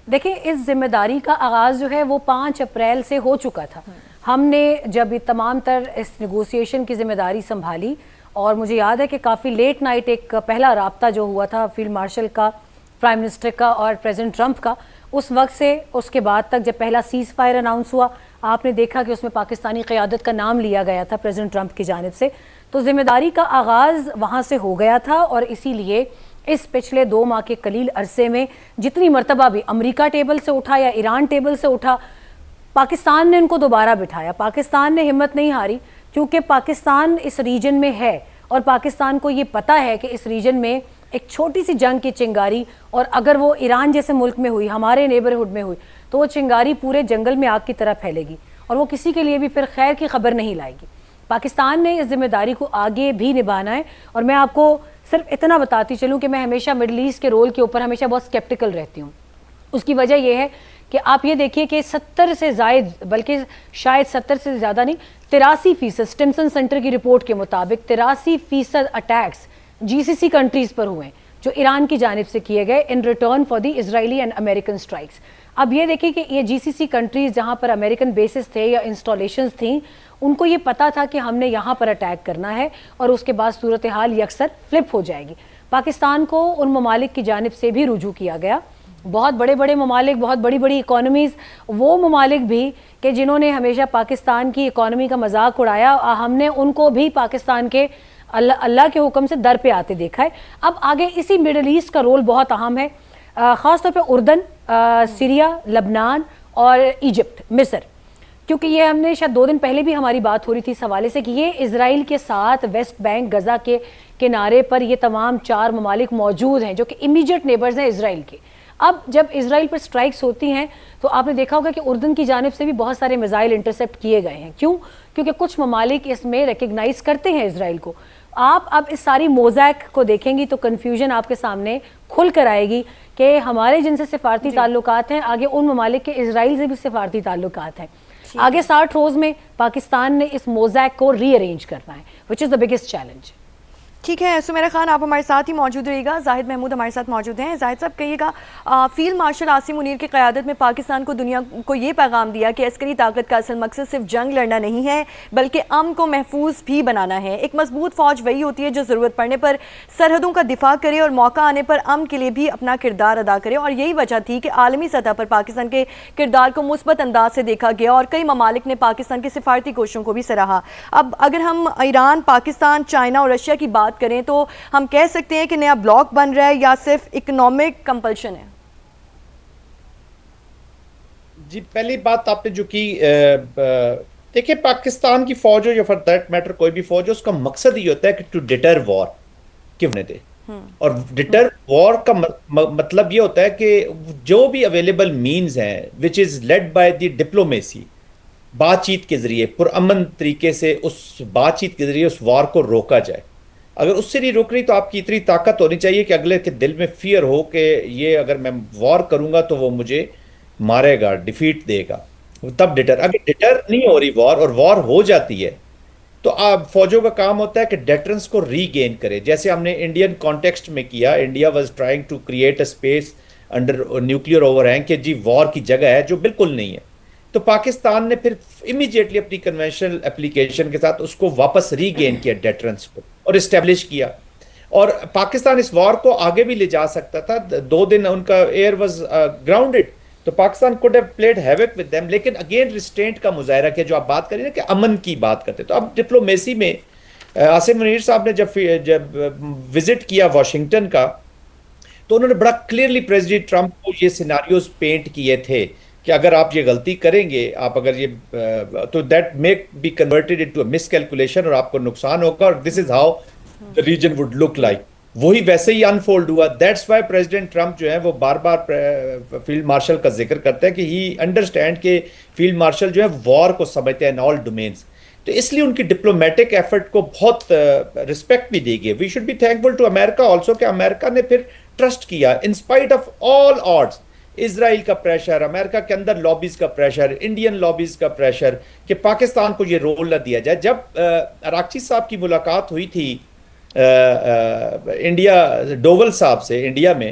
[SPEAKER 2] देखिए, इस जिम्मेदारी का आगाज जो है वो 5 अप्रैल से हो चुका था। हमने जब ये तमाम तर इस नेगोशिएशन की जिम्मेदारी संभाली, और मुझे याद है कि काफ़ी लेट नाइट एक पहला राब्ता जो हुआ था फील्ड मार्शल का, प्राइम मिनिस्टर का और प्रेसिडेंट ट्रंप का, उस वक्त से उसके बाद तक जब पहला सीज़ फायर अनाउंस हुआ, आपने देखा कि उसमें पाकिस्तानी क़यादत का नाम लिया गया था प्रेसिडेंट ट्रंप की जानिब से। तो ज़िम्मेदारी का आगाज़ वहाँ से हो गया था, और इसीलिए इस पिछले 2 माह के कलील अरसे में जितनी मरतबा भी अमेरिका टेबल से उठा या ईरान टेबल से उठा, पाकिस्तान ने उनको दोबारा बिठाया। पाकिस्तान ने हिम्मत नहीं हारी, क्योंकि पाकिस्तान इस रीजन में है और पाकिस्तान को ये पता है कि इस रीजन में एक छोटी सी जंग की चिंगारी, और अगर वो ईरान जैसे मुल्क में हुई, हमारे नेबरहुड में हुई, तो वो चिंगारी पूरे जंगल में आग की तरह फैलेगी। اور وہ کسی کے لیے بھی پھر خیر کی خبر نہیں لائے گی. پاکستان نے اس ذمہ داری کو آگے بھی نبھانا ہے. اور میں آپ کو صرف اتنا بتاتی چلوں کہ میں ہمیشہ مڈل ایسٹ کے رول کے اوپر ہمیشہ بہت اسکیپٹیکل رہتی ہوں. اس کی وجہ یہ ہے کہ آپ یہ دیکھیے کہ 70 سے زائد، بلکہ شاید 70 سے زیادہ نہیں، 83% سٹمسن سینٹر کی رپورٹ کے مطابق 83% اٹیکس جی سی سی کنٹریز پر ہوئے ہیں جو ایران کی جانب سے کیے گئے in return for the Israeli and American strikes. اب یہ دیکھیں کہ یہ جی سی سی کنٹریز جہاں پر امریکن بیسز تھے یا انسٹالیشنز تھیں، ان کو یہ پتہ تھا کہ ہم نے یہاں پر اٹیک کرنا ہے اور اس کے بعد صورتحال یکسر فلپ ہو جائے گی. پاکستان کو ان ممالک کی جانب سے بھی رجوع کیا گیا. بہت بڑے بڑے ممالک، بہت بڑی بڑی اکانومیز، وہ ممالک بھی کہ جنہوں نے ہمیشہ پاکستان کی اکانومی کا مذاق اڑایا، ہم نے ان کو بھی پاکستان کے اللہ کے حکم سے در پہ آتے دیکھا ہے. اب آگے اسی مڈل ایسٹ کا رول بہت اہم ہے، خاص طور پہ اردن، سیریا، لبنان اور ایجپٹ، مصر. کیونکہ یہ ہم نے شاید 2 دن پہلے بھی ہماری بات ہو رہی تھی اس حوالے سے کہ یہ اسرائیل کے ساتھ ویسٹ بینک، غزہ کے کنارے پر یہ تمام 4 ممالک موجود ہیں جو کہ امیجیٹ نیبرز ہیں اسرائیل کے. اب جب اسرائیل پر سٹرائکس ہوتی ہیں تو آپ نے دیکھا ہوگا کہ اردن کی جانب سے بھی بہت سارے میزائل انٹرسیپٹ کیے گئے ہیں. کیوں؟ کیونکہ کچھ ممالک اس میں ریکگنائز کرتے ہیں اسرائیل کو. آپ اب اس ساری موزیک کو دیکھیں گی تو کنفیوژن آپ کے سامنے کھل کر آئے گی کہ ہمارے جن سے سفارتی تعلقات ہیں، آگے ان ممالک کے اسرائیل سے بھی سفارتی تعلقات ہیں. آگے 60 روز میں پاکستان نے اس موزیک کو ری ارینج کرنا ہے، وچ از دا بگیسٹ چیلنج.
[SPEAKER 1] ٹھیک ہے سمیرہ خان، آپ ہمارے ساتھ ہی موجود رہیے گا. زاہد محمود ہمارے ساتھ موجود ہیں. زاہد صاحب کہیے گا، فیلڈ مارشل عاصم منیر کی قیادت میں پاکستان کو دنیا کو یہ پیغام دیا کہ عسکری طاقت کا اصل مقصد صرف جنگ لڑنا نہیں ہے بلکہ امن کو محفوظ بھی بنانا ہے. ایک مضبوط فوج وہی ہوتی ہے جو ضرورت پڑنے پر سرحدوں کا دفاع کرے اور موقع آنے پر امن کے لیے بھی اپنا کردار ادا کرے. اور یہی وجہ تھی کہ عالمی سطح پر پاکستان کے کردار کو مثبت انداز سے دیکھا گیا اور کئی ممالک نے پاکستان کی سفارتی کوششوں کو بھی سراہا. اب اگر ہم ایران، پاکستان، چائنا اور رشیا کی بات کریں تو ہم کہہ سکتے ہیں کہ نیا بلاک بن رہا ہے یا صرف اکنامک کمپلشن ہے؟
[SPEAKER 4] جی، پہلی بات آپ نے جو کی، دیکھیں پاکستان کی فوج ہو یا فار دیٹ میٹر کوئی بھی فوج ہو، اس کا مقصد یہ ہوتا ہے کہ ٹو ڈیٹر وار کیوں نہیں دے. اور ڈیٹر وار کا مطلب یہ ہوتا ہے کہ جو بھی اویلیبل مینز ہیں وچ از لیڈ بائی دی ڈپلومیسی، بات چیت کے ذریعے پرامن طریقے سے اس بات چیت کے ذریعے اس وار کو روکا جائے. اگر اس سے نہیں روک رہی تو آپ کی اتنی طاقت ہونی چاہیے کہ اگلے کے دل میں فیئر ہو کہ یہ اگر میں وار کروں گا تو وہ مجھے مارے گا، ڈیفیٹ دے گا، تب ڈیٹر. اگر ڈیٹر نہیں ہو رہی وار اور وار ہو جاتی ہے تو فوجوں کا کام ہوتا ہے کہ ڈیٹرنس کو ری گین کرے، جیسے ہم نے انڈین کانٹیکسٹ میں کیا. India was trying to create a space under nuclear overhang کہ جی وار کی جگہ ہے، جو بالکل نہیں ہے. تو پاکستان نے پھر امیجیٹلی اپنی کنونشنل اپلیکیشن کے ساتھ اس کو واپس ری گین کیا ڈیٹرنس کو اور اسٹیبلش کیا. اور پاکستان اس وار کو آگے بھی لے جا سکتا تھا. 2 دن ان کا ایئر واز گراؤنڈڈ تو Pakistan could have played havoc with them, لیکن اگین ریسٹرینٹ کا مظاہرہ کیا. جو آپ بات کریں نا کہ امن کی بات کرتے، تو اب ڈپلومیسی میں عاصم منیر صاحب نے جب وزٹ کیا واشنگٹن کا تو انہوں نے بڑا کلیئرلی پریزیڈنٹ ٹرمپ کو یہ سیناریوز پینٹ کیے تھے کہ اگر آپ یہ غلطی کریں گے، آپ اگر یہ تو that make be converted into a miscalculation اور آپ کو نقصان ہوگا، اور this is how the region would look like. وہی ویسے ہی انفولڈ ہوا. دیٹس وائی پریزیڈنٹ ٹرمپ جو ہے وہ بار بار فیلڈ مارشل کا ذکر کرتا ہے کہ ہی انڈرسٹینڈ کہ فیلڈ مارشل جو ہے وار کو سمجھتے ہیں ان آل ڈومینس. تو اس لیے ان کی ڈپلومیٹک ایفرٹ کو بہت رسپیکٹ بھی دی گئی. We should be thankful to America also کہ امریکہ نے پھر ٹرسٹ کیا in spite of all odds. اسرائیل کا پریشر، امریکہ کے اندر لابیز کا پریشر، انڈین لابیز کا پریشر کہ پاکستان کو یہ رول نہ دیا جائے. جب اراغچی صاحب کی ملاقات ہوئی تھی انڈیا ڈوول صاحب سے انڈیا میں،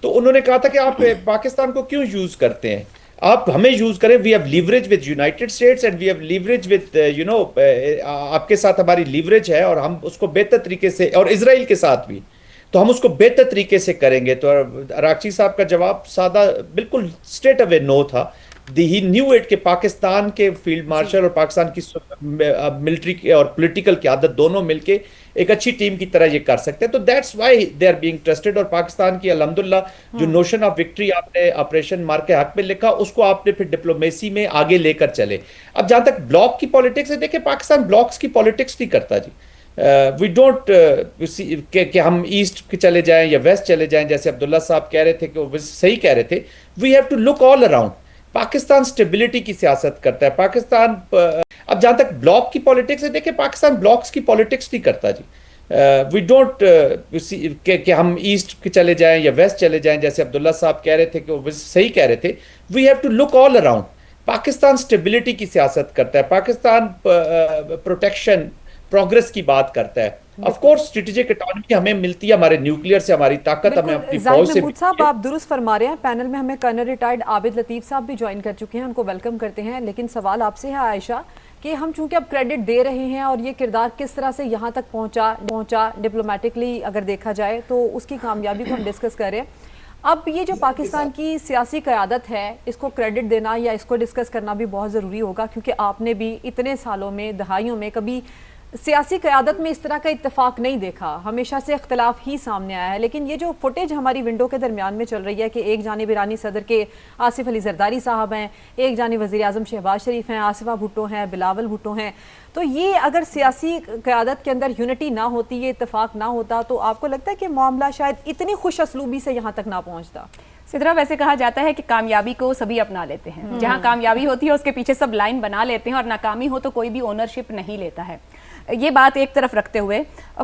[SPEAKER 4] تو انہوں نے کہا تھا کہ آپ پاکستان کو کیوں یوز کرتے ہیں، آپ ہمیں یوز کریں. We have leverage with United States and we have leverage with آپ کے ساتھ ہماری لیوریج ہے اور ہم اس کو بہتر طریقے سے، اور اسرائیل کے ساتھ بھی، تو ہم اس کو بہتر طریقے سے کریں گے. تو اراغچی صاحب کا جواب سادہ بالکل اسٹریٹ اوے نو تھا. ہی نیو اٹ کہ پاکستان کے فیلڈ مارشل اور پاکستان کی ملٹری اور پولیٹیکل قیادت دونوں مل کے ایک اچھی ٹیم کی طرح یہ کر سکتے ہیں. تو that's why they are being trusted. اور پاکستان کی الحمدللہ جو نوشن آف وکٹری آپ نے آپریشن مار کے حق میں لکھا، اس کو آپ نے پھر ڈپلومیسی میں آگے لے کر چلے. اب جہاں تک بلاک کی پالیٹکس ہے، دیکھیں پاکستان بلاکس کی پالیٹکس نہیں کرتا جی. وی ڈونٹ کہ ہم ایسٹ چلے جائیں یا ویسٹ چلے جائیں، جیسے عبداللہ صاحب کہہ رہے تھے کہ وہ صحیح کہہ رہے تھے. We have to look all around. Pakistan stability की सियासत करता है। पाकिस्तान अब जहां तक ब्लॉक की पॉलिटिक्स है, देखिए पाकिस्तान ब्लॉक्स की पॉलिटिक्स नहीं करता जी। वी डोंट कि हम ईस्ट के चले जाएं या वेस्ट चले जाएं, जैसे अब्दुल्ला साहब कह रहे थे कि वो सही कह रहे थे। We have to look all around. Pakistan stability की सियासत करता है, पाकिस्तान प्रोटेक्शन प्रोग्रेस की बात करता है। ऑफ कोर्स स्ट्रेटेजिक ऑटोनॉमी हमें मिलती है हमारे न्यूक्लियर से, हमारी ताकत हमें अपनी फौज से
[SPEAKER 3] महमूद साहब, आप दुरुस्त फरमा रहे हैं। पैनल में हमें कर्नल रिटायर्ड आबिद लतीफ़ साहब भी ज्वाइन कर चुके हैं, उनको वेलकम करते हैं। लेकिन सवाल आपसे है आयशा कि हम चूंकि अब क्रेडिट दे रहे हैं और ये किरदार किस तरह से यहाँ तक पहुँचा डिप्लोमेटिकली अगर देखा जाए तो उसकी कामयाबी को हम डिस्कस कर रहे हैं। अब ये जो पाकिस्तान की सियासी क़यादत है, इसको क्रेडिट देना या इसको डिस्कस करना भी बहुत ज़रूरी होगा, क्योंकि आपने भी इतने सालों में, दहाइयों में कभी सियासी क़यादत में इस तरह का इत्तेफाक नहीं देखा, हमेशा से इख्तलाफ ही सामने आया है। लेकिन ये जो फुटेज हमारी विंडो के दरमियान में चल रही है कि एक जानिब ईरानी सदर के आसिफ अली जरदारी साहब हैं, एक जानिब वज़ीर आज़म शहबाज शरीफ हैं, आसिफा भुट्टो हैं, बिलावल भुट्टो हैं, तो ये अगर सियासी क़यादत के अंदर यूनिटी ना होती, ये इत्तेफाक ना होता, तो आपको लगता है कि मामला शायद इतनी खुश असलूबी से यहाँ तक ना पहुँचता?
[SPEAKER 6] सिद्रा, वैसे कहा जाता है कि कामयाबी को सभी अपना लेते हैं। जहां कामयाबी होती है उसके पीछे सब लाइन बना लेते हैं, और नाकामी हो तो कोई भी ओनरशिप नहीं लेता है। ये बात एक तरफ रखते हुए,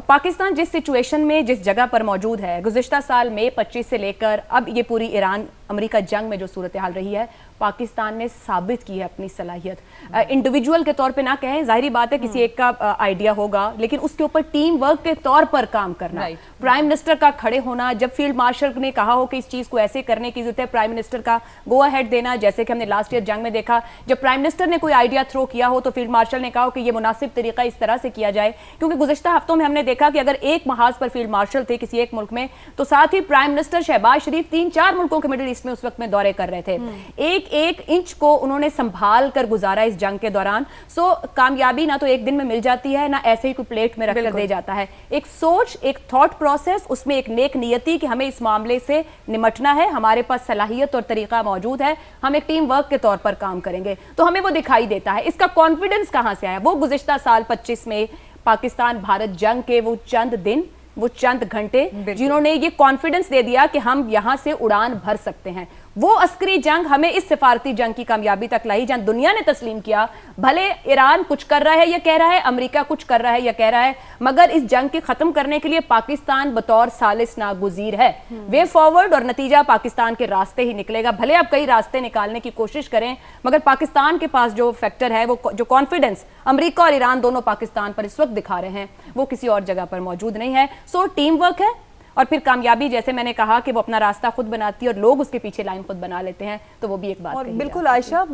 [SPEAKER 6] पाकिस्तान जिस सिचुएशन में, जिस जगह पर मौजूद है, गुज़िश्ता साल मई 25 से लेकर अब ये पूरी ईरान अमेरिका जंग में जो सूरत हाल रही है, पाकिस्तान ने साबित की है अपनी सलाहियत। इंडिविजुअल के तौर पे ना कहें, जाहिर बात है किसी एक का आइडिया होगा, लेकिन उसके ऊपर टीम वर्क के तौर पर काम करना, प्राइम मिनिस्टर का खड़े होना, जब फील्ड मार्शल ने कहा हो कि इस चीज़ को ऐसे करने की जरूरत है, प्राइम मिनिस्टर का गो अहेड देना, जैसे कि हमने लास्ट ईयर जंग में देखा, जब प्राइम मिनिस्टर ने कोई आइडिया थ्रो किया हो तो फील्ड मार्शल ने कहा हो कि ये मुनासिब तरीका इस तरह से किया जाए। क्योंकि गुज़िश्ता हफ्तों में हमने देखा कि अगर एक महाज पर फील्ड मार्शल थे किसी एक मुल्क में, तो साथ ही प्राइम मिनिस्टर शहबाज शरीफ 3-4 मुल्कों के मिडिल ईस्ट में उस वक्त में दौरे कर रहे थे। एक एक इंच को उन्होंने संभाल कर गुजारा इस जंग के दौरान। सो कामयाबी ना तो एक दिन में मिल जाती है, ना ऐसे ही कोई प्लेट में रख कर दे जाता है। एक सोच, एक थॉट प्रोसेस, उसमें एक नेक नियति कि हमें इस मामले से निमटना है, हमारे पास सलाहियत और तरीका मौजूद है, हम एक टीम वर्क के तौर पर काम करेंगे, तो हमें वो दिखाई देता है। इसका कॉन्फिडेंस कहां से आया? वो गुज़िश्ता साल 25 में पाकिस्तान भारत जंग के वो चंद दिन, वो चंद घंटे जिन्होंने ये कॉन्फिडेंस दे दिया कि हम यहां से उड़ान भर सकते हैं। वो अस्करी जंग हमें इस सिफारती जंग की कामयाबी तक लाई, जहां दुनिया ने तस्लीम किया, भले ईरान कुछ कर रहा है या कह रहा है, अमेरिका कुछ कर रहा है या कह रहा है, मगर इस जंग के खत्म करने के लिए पाकिस्तान बतौर सालिस नागुज़ीर है। वे फॉरवर्ड और नतीजा पाकिस्तान के रास्ते ही निकलेगा। भले आप कई रास्ते निकालने की कोशिश करें, मगर पाकिस्तान के पास जो फैक्टर है, वो जो कॉन्फिडेंस अमेरिका और ईरान दोनों पाकिस्तान पर इस वक्त दिखा रहे हैं, वो किसी और जगह पर मौजूद नहीं है। सो टीम वर्क है, और फिर कामयाबी, जैसे मैंने कहा कि वो अपना रास्ता खुद बनाती है और लोग उसके पीछे लाइन खुद बना लेते हैं, तो वो भी एक बात।
[SPEAKER 3] और बिल्कुल आयशा,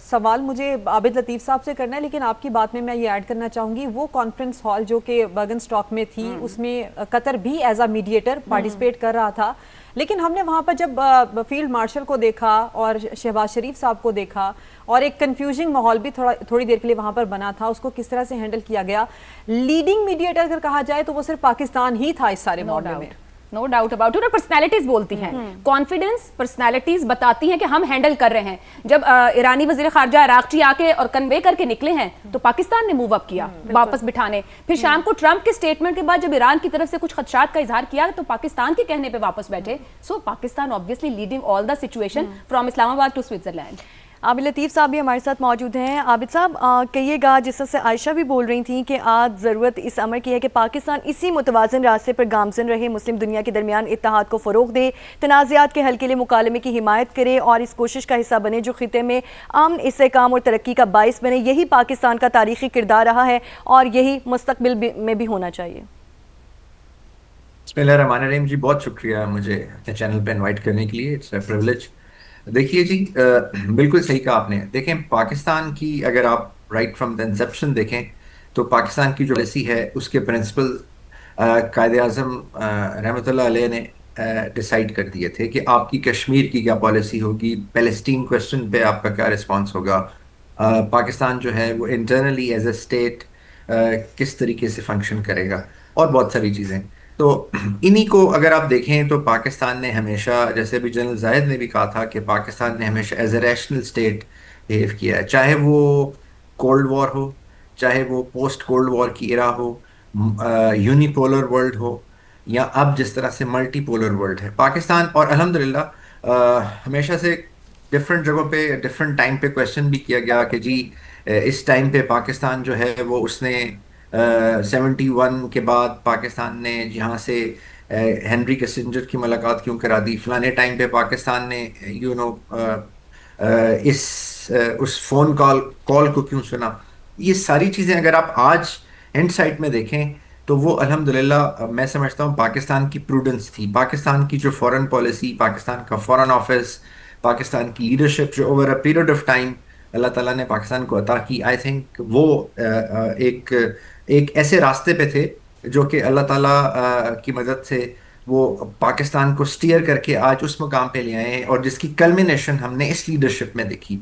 [SPEAKER 3] सवाल मुझे आबिद लतीफ़ साहब से करना है, लेकिन आपकी बात में मैं ये ऐड करना चाहूँगी, वो कॉन्फ्रेंस हॉल जो कि बर्गनस्टॉक में थी, उसमें कतर भी एज अ मीडिएटर पार्टिसिपेट कर रहा था, लेकिन हमने वहाँ पर जब फील्ड मार्शल को देखा और शहबाज शरीफ साहब को देखा, और एक कंफ्यूजिंग माहौल भी थोड़ी देर के लिए वहाँ पर बना था, उसको किस तरह से हैंडल किया गया। लीडिंग मीडिएटर अगर कहा जाए तो वो सिर्फ पाकिस्तान ही था इस सारे मामले में।
[SPEAKER 6] No doubt about it. और पर्सनैलिटीज बोलती हैं, कॉन्फिडेंस, पर्सनैलिटीज बताती हैं कि हम हैंडल कर रहे हैं। जब ईरानी वजीर खारजा अरागची आके और कन्वे करके निकले हैं, तो पाकिस्तान ने मूव अप किया वापस बिठाने। फिर शाम को ट्रंप के स्टेटमेंट के बाद जब ईरान की तरफ से कुछ खदशात का इजहार किया, तो पाकिस्तान के कहने पे वापस बैठे। So Pakistan obviously leading all the situation from Islamabad to Switzerland.
[SPEAKER 1] Abid Latif साहब भी हमारे साथ मौजूद हैं। आबिद साहब, कहिएगा, जिस तरह से आयशा भी बोल रही थी कि आज ज़रूरत इस अमर की है कि पाकिस्तान इसी मुतवाज़िन रास्ते पर गामज़न रहे, मुस्लिम दुनिया के दरमियान इत्तेहाद को फ़रोग़ दे, तनाज़ात के हल के लिए मुकालमे की हिमायत करे और इस कोशिश का हिस्सा बने जो ख़िते में अमन, इस्तेहकाम और तरक्की का बाइस बने। यही पाकिस्तान का तारीख़ी किरदार रहा है और यही मुस्तक़बिल में भी होना चाहिए।
[SPEAKER 7] बिस्मिल्लाहिर्रहमानिर्रहीम जी, बहुत शुक्रिया मुझे अपने चैनल पे इनवाइट करने के लिए। It's a privilege. देखिए जी, बिल्कुल सही कहा आपने। देखें, पाकिस्तान की अगर आप राइट फ्रॉम द इंसेप्शन देखें, तो पाकिस्तान की जो पॉलिसी है उसके प्रिंसिपल कायदे आज़म रहमतुल्लाह अलैह ने डिसाइड कर दिए थे कि आपकी कश्मीर की क्या पॉलिसी होगी, पैलेस्टीन क्वेश्चन पे आपका क्या रिस्पांस होगा, पाकिस्तान जो है वो इंटरनली एज ए स्टेट किस तरीके से फंक्शन करेगा, और बहुत सारी चीज़ें। तो इन्हीं को अगर आप देखें तो पाकिस्तान ने हमेशा, जैसे अभी जनरल जाहिद ने भी कहा था, कि पाकिस्तान ने हमेशा as a rational state behave किया है, चाहे वो कोल्ड वॉर हो, चाहे वो पोस्ट कोल्ड वॉर की इरा हो, यूनिपोलर वर्ल्ड हो, या अब जिस तरह से मल्टीपोलर वर्ल्ड है पाकिस्तान। और अल्हम्दुलिल्लाह हमेशा से डिफरेंट जगहों पे डिफरेंट टाइम पे क्वेश्चन भी किया गया कि जी इस टाइम पे पाकिस्तान जो है वो उसने 71 के बाद पाकिस्तान ने यहाँ से हेनरी किसिंजर की मुलाकात क्यों करा दी, फलाने टाइम पे पाकिस्तान ने उस फोन कॉल को क्यों सुना। ये सारी चीज़ें अगर आप आज साइट में देखें तो वो अल्हम्दुलिल्लाह मैं समझता हूँ पाकिस्तान की प्रूडेंस थी, पाकिस्तान की जो फॉरेन पॉलिसी, पाकिस्तान का फॉरेन ऑफिस, पाकिस्तान की लीडरशिप जो over a period of time Allah ताला ने पाकिस्तान को अता की। आई थिंक वो एक एक ऐसे रास्ते पे थे जो कि अल्लाह ताला की मदद से वो पाकिस्तान को स्टीयर करके आज उस मुकाम पे ले आए हैं, और जिसकी कल्मिनेशन हमने इस लीडरशिप में देखी।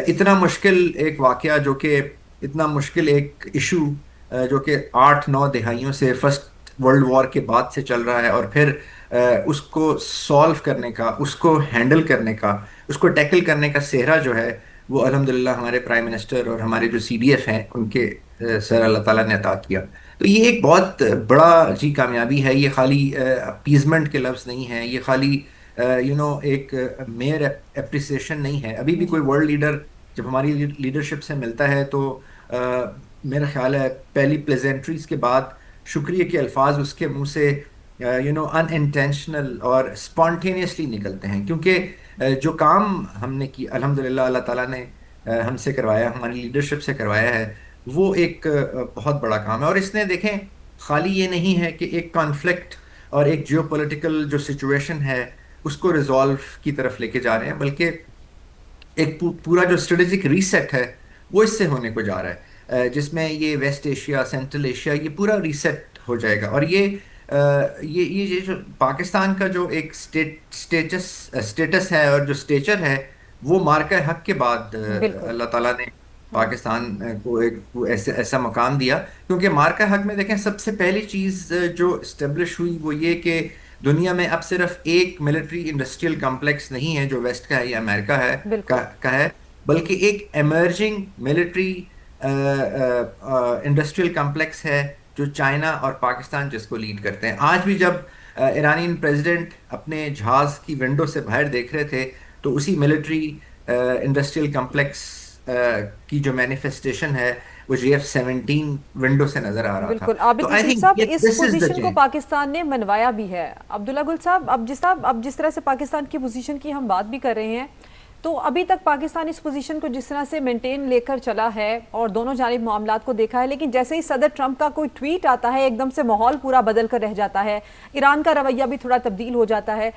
[SPEAKER 7] इतना मुश्किल एक वाकया जो कि इतना मुश्किल एक इशू जो कि 8-9 दहाइयों से फर्स्ट वर्ल्ड वॉर के बाद से चल रहा है, और फिर उसको सॉल्व करने का, उसको हैंडल करने का, उसको टैकल करने का सेहरा जो है वो अल्हम्दुलिल्लाह हमारे प्राइम मिनिस्टर और हमारे जो CDF हैं उनके सर अल्लाह ताला ने अता किया। तो ये एक बहुत बड़ा जी कामयाबी है। ये खाली अपीजमेंट के लफ्ज़ नहीं है, ये खाली एक मेयर एप्रिसिएशन नहीं है। अभी भी कोई वर्ल्ड लीडर जब हमारी लीडरशिप से मिलता है तो मेरा ख्याल है पहली प्लेजेंट्रीज के बाद शुक्रिया के अल्फाज उसके मुंह से अनइंटेंशनल और स्पॉन्टेनियसली निकलते हैं, क्योंकि जो काम हमने की अल्हम्दुलिल्लाह अल्लाह ताला ने हमसे करवाया, हमारी लीडरशिप से करवाया है, वो एक बहुत बड़ा काम है। और इसने देखें खाली ये नहीं है कि एक कॉन्फ्लिक्ट और एक जियोपॉलिटिकल जो सिचुएशन है उसको रिजॉल्व की तरफ लेके जा रहे हैं, बल्कि एक पूरा जो स्ट्रेटेजिक रीसेट है वो इससे होने को जा रहा है, जिसमें ये वेस्ट एशिया, सेंट्रल एशिया, ये पूरा रीसेट हो जाएगा। और ये जो पाकिस्तान का जो एक स्टेटस है और जो स्टेचर है वो मार्का हक के बाद अल्लाह ताला ने पाकिस्तान को एक ऐसा मकाम दिया, क्योंकि मार्का हक में देखें सबसे पहली चीज़ जो इस्टेब्लिश हुई वो ये कि दुनिया में अब सिर्फ एक मिलिट्री इंडस्ट्रियल कॉम्प्लेक्स नहीं है जो वेस्ट का है या अमेरिका है का है, बल्कि एक एमर्जिंग मिलिट्री इंडस्ट्रियल कॉम्प्लेक्स है जो चाइना और पाकिस्तान जिसको लीड करते हैं। आज भी जब ईरानी प्रेसिडेंट अपने जहाज़ की विंडो से बाहर देख रहे थे तो उसी मिलिट्री इंडस्ट्रियल कॉम्प्लेक्स की जो मैनिफेस्टेशन है वो JF-17 विंडो से नजर आ रहा
[SPEAKER 3] बिल्कुल।
[SPEAKER 7] था।
[SPEAKER 3] आबिद यूसुफ साहब, इस पोजीशन को पाकिस्तान ने मनवाया भी है। अब्दुल्ला गुल साहब, अब जिस तरह से पाकिस्तान की पोजीशन की हम बात भी कर रहे हैं, तो अभी तक पाकिस्तान इस पोजीशन को जिस तरह से मेंटेन लेकर चला है और दोनों जानिब मामलात को देखा है, लेकिन जैसे ही सदर ट्रंप का कोई ट्वीट आता है एकदम से माहौल पूरा बदल कर रह जाता है, ईरान का रवैया भी थोड़ा तब्दील हो जाता है।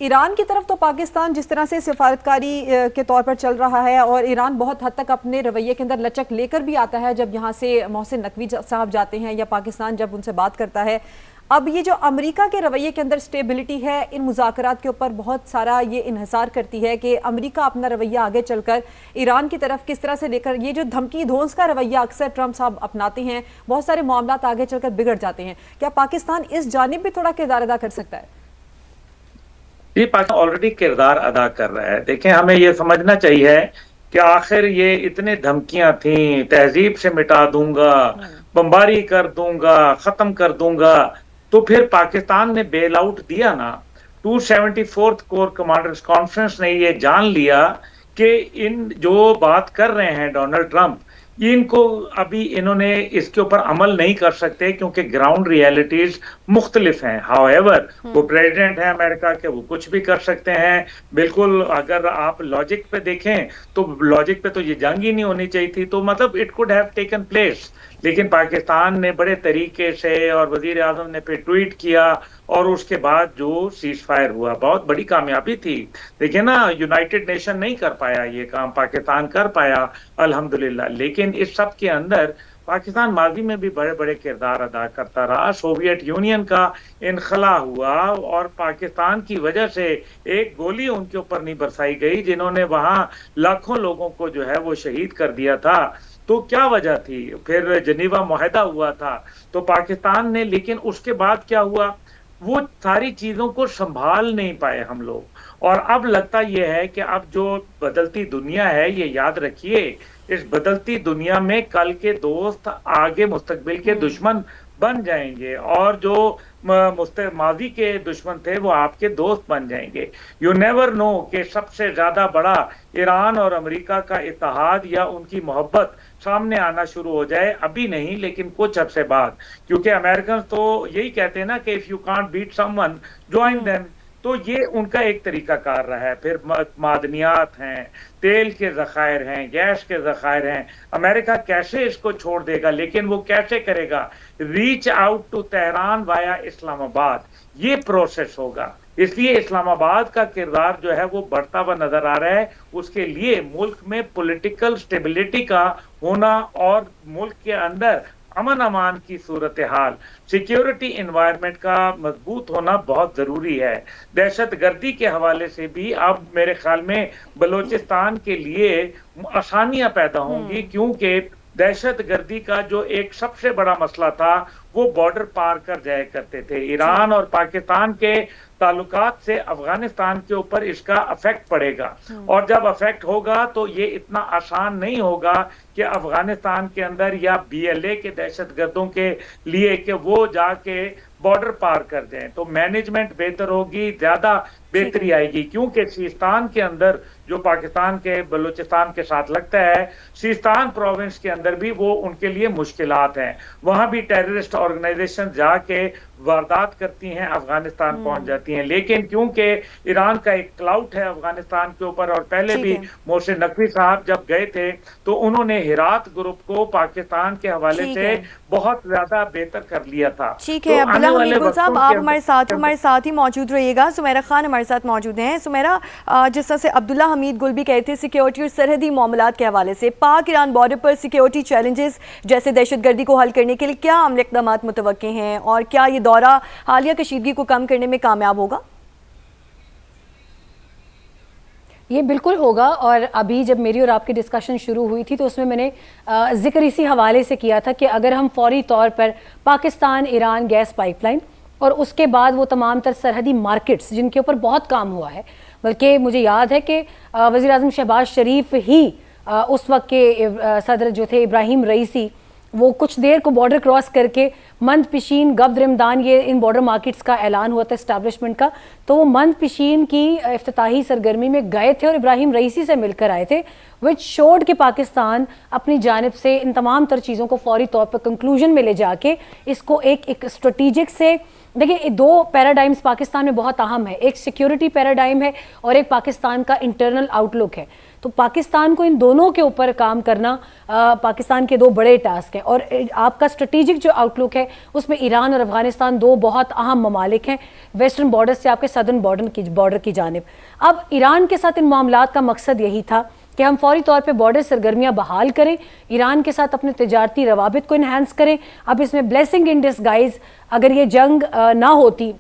[SPEAKER 3] ईरान की तरफ तो पाकिस्तान जिस तरह से सिफारतकारी के तौर पर चल रहा है और ईरान बहुत हद तक अपने रवैये के अंदर लचक लेकर भी आता है जब यहाँ से मोहसिन नकवी साहब जाते हैं या पाकिस्तान जब उनसे बात करता है। अब ये जो अमेरिका के रवैये के अंदर स्टेबिलिटी है, इन मुज़ाकरात के ऊपर बहुत सारा ये इन्हिसार करती है कि अमेरिका अपना रवैया आगे चलकर ईरान की तरफ किस तरह से लेकर, ये जो धमकी धोंस का रवैया अक्सर ट्रंप साहब अपनाते हैं, बहुत सारे मामलात आगे चलकर बिगड़ जाते हैं। क्या पाकिस्तान इस जानिब भी थोड़ा किरदार अदा कर सकता है?
[SPEAKER 5] जी, पाकिस्तान ऑलरेडी किरदार अदा कर रहा है। देखें, हमें ये समझना चाहिए कि आखिर ये इतने धमकियां थी, तहजीब से मिटा दूंगा, बमबारी कर दूंगा, खत्म कर दूंगा, तो फिर पाकिस्तान ने बेल आउट दिया ना। 274th कोर कमांडर्स कॉन्फ्रेंस ने ये जान लिया कि इन जो बात कर रहे हैं डोनाल्ड ट्रंप, इनको अभी इन्होंने इसके ऊपर अमल नहीं कर सकते क्योंकि ग्राउंड रियलिटीज मुख्तलिफ हैं। हाउएवर वो प्रेसिडेंट है अमेरिका के, वो कुछ भी कर सकते हैं। बिल्कुल, अगर आप लॉजिक पे देखें तो लॉजिक पे तो ये जंग ही नहीं होनी चाहिए थी, तो मतलब it could have taken place. लेकिन पाकिस्तान ने बड़े तरीके से, और वजीर आजम ने फिर ट्वीट किया, और उसके बाद जो सीज फायर हुआ बहुत बड़ी कामयाबी थी। देखिए ना, यूनाइटेड नेशन नहीं कर पाया ये काम, पाकिस्तान कर पाया अल्हम्दुलिल्लाह। लेकिन इस सब के अंदर पाकिस्तान माजी में भी बड़े बड़े किरदार अदा करता रहा। सोवियत यूनियन का इनखला हुआ और पाकिस्तान की वजह से एक गोली उनके ऊपर नहीं बरसाई गई, जिन्होंने वहां लाखों लोगों को जो है वो शहीद कर दिया था। तो क्या वजह थी? फिर जनीवा मुआहदा हुआ था तो पाकिस्तान ने, लेकिन उसके बाद क्या हुआ, वो सारी चीजों को संभाल नहीं पाए हम लोग। और अब लगता यह है कि अब जो बदलती दुनिया है, ये याद रखिए, इस बदलती दुनिया में कल के दोस्त आगे मुस्तकबिल के दुश्मन बन जाएंगे। और जो माजी के दुश्मन थे वो आपके दोस्त बन जाएंगे। यू नेवर नो कि सबसे ज्यादा बड़ा ईरान और अमेरिका का इत्तेहाद या उनकी मोहब्बत सामने आना शुरू हो जाए, अभी नहीं लेकिन कुछ अरसे बाद, क्योंकि अमेरिकन तो यही कहते हैं ना कि if you can't beat someone join them, तो ये उनका एक तरीका कार रहा है। फिर मादनियात हैं, तेल के ज़खायर हैं, गैस के ज़खायर हैं, अमेरिका कैसे इसको छोड़ देगा, लेकिन वो कैसे करेगा, reach out to Tehran via Islamabad, ये प्रोसेस होगा। इसलिए इस्लामाबाद का किरदार जो है वो बढ़ता हुआ नजर आ रहा है। उसके लिए मुल्क में पॉलिटिकल स्टेबिलिटी का होना और मुल्क के अंदर अमन अमान की सूरत हाल, सिक्योरिटी इन्वायरमेंट का मजबूत होना बहुत जरूरी है। दहशत गर्दी के हवाले से भी अब मेरे ख्याल में बलूचिस्तान के लिए आसानियां पैदा होंगी, क्योंकि दहशत गर्दी का जो एक सबसे बड़ा मसला था वो बॉर्डर पार कर जाया करते थे। ईरान और पाकिस्तान के ताल्लुकात से अफगानिस्तान के ऊपर इसका अफेक्ट पड़ेगा, और जब अफेक्ट होगा तो ये इतना आसान नहीं होगा कि अफगानिस्तान के अंदर या BLA के दहशतगर्दों के लिए कि वो जाके बॉर्डर पार कर दें। तो मैनेजमेंट बेहतर होगी, ज्यादा बेहतरी आएगी, क्योंकि सीस्तान के अंदर जो पाकिस्तान के बलूचिस्तान के साथ लगता है, सीस्तान प्रोविंस के अंदर भी वो उनके लिए मुश्किलात हैं। वहां भी टेररिस्ट ऑर्गेनाइजेशन जाके वारदात करती हैं, अफगानिस्तान पहुंच जाती हैं। लेकिन क्योंकि ईरान का एक क्लाउट है अफगानिस्तान के ऊपर, और पहले भी मोहसिन नकवी साहब जब गए थे तो उन्होंने हिरात ग्रुप को पाकिस्तान के हवाले से बहुत ज्यादा बेहतर कर लिया था।
[SPEAKER 1] ठीक है अब्दुल्ला हमीद गुल साहब, आप हमारे साथ ही मौजूद रहिएगा। सुमेरा खान हमारे साथ मौजूद हैं। सुमेरा, जिस तरह से अब्दुल्ला हमीद गुल भी कहते हैं सिक्योरिटी और सरहदी मामलात के हवाले से पाक ईरान बॉर्डर पर सिक्योरिटी चैलेंजेस जैसे दहशतगर्दी को हल करने के लिए क्या अमली इक़दाम मुतवक्के हैं, और क्या ये दौरा हालिया कशीदगी को कम करने में कामयाब होगा?
[SPEAKER 2] ये बिल्कुल होगा, और अभी जब मेरी और आपकी डिस्कशन शुरू हुई थी तो उसमें मैंने जिक्र इसी हवाले से किया था कि अगर हम फौरी तौर पर पाकिस्तान ईरान गैस पाइपलाइन और उसके बाद वो तमाम तर सरहदी मार्केट्स जिनके ऊपर बहुत काम हुआ है, बल्कि मुझे याद है कि वज़ीर आज़म शहबाज शरीफ ही उस वक्त के सदर जो थे इब्राहिम रईसी, वो कुछ देर को बॉर्डर क्रॉस करके मंद पिशीन गब्द रमदान, ये इन बॉर्डर मार्केट्स का ऐलान हुआ था इस्टेब्लिशमेंट का, तो वो मंद पिशीन की इफ्तिताही सरगर्मी में गए थे और इब्राहिम रईसी से मिलकर आए थे, विच शोड कि पाकिस्तान अपनी जानिब से इन तमाम तर चीज़ों को फौरी तौर पर कंक्लूजन में ले जाके इसको एक स्ट्रेटिजिक से, देखिए दो पैराडाइम्स पाकिस्तान में बहुत अहम है, एक सिक्योरिटी पैराडाइम है और एक पाकिस्तान का इंटरनल आउटलुक है। तो पाकिस्तान को इन दोनों के ऊपर काम करना पाकिस्तान के दो बड़े टास्क हैं, और आपका स्ट्रेटिजिक जो आउटलुक है उसमें ईरान और अफगानिस्तान दो बहुत अहम ममालिक हैं वेस्टर्न बॉर्डर से आपके सदर्न बॉर्डर की जानिब। अब ईरान के साथ इन मामलात का मकसद यही था कि हम फौरी तौर पे बॉर्डर सरगर्मियाँ बहाल करें, ईरान के साथ अपने तिजारती रवाबित को इन्हांस करें। अब इसमें ब्लेसिंग इन डिसगाइज, अगर ये जंग ना होती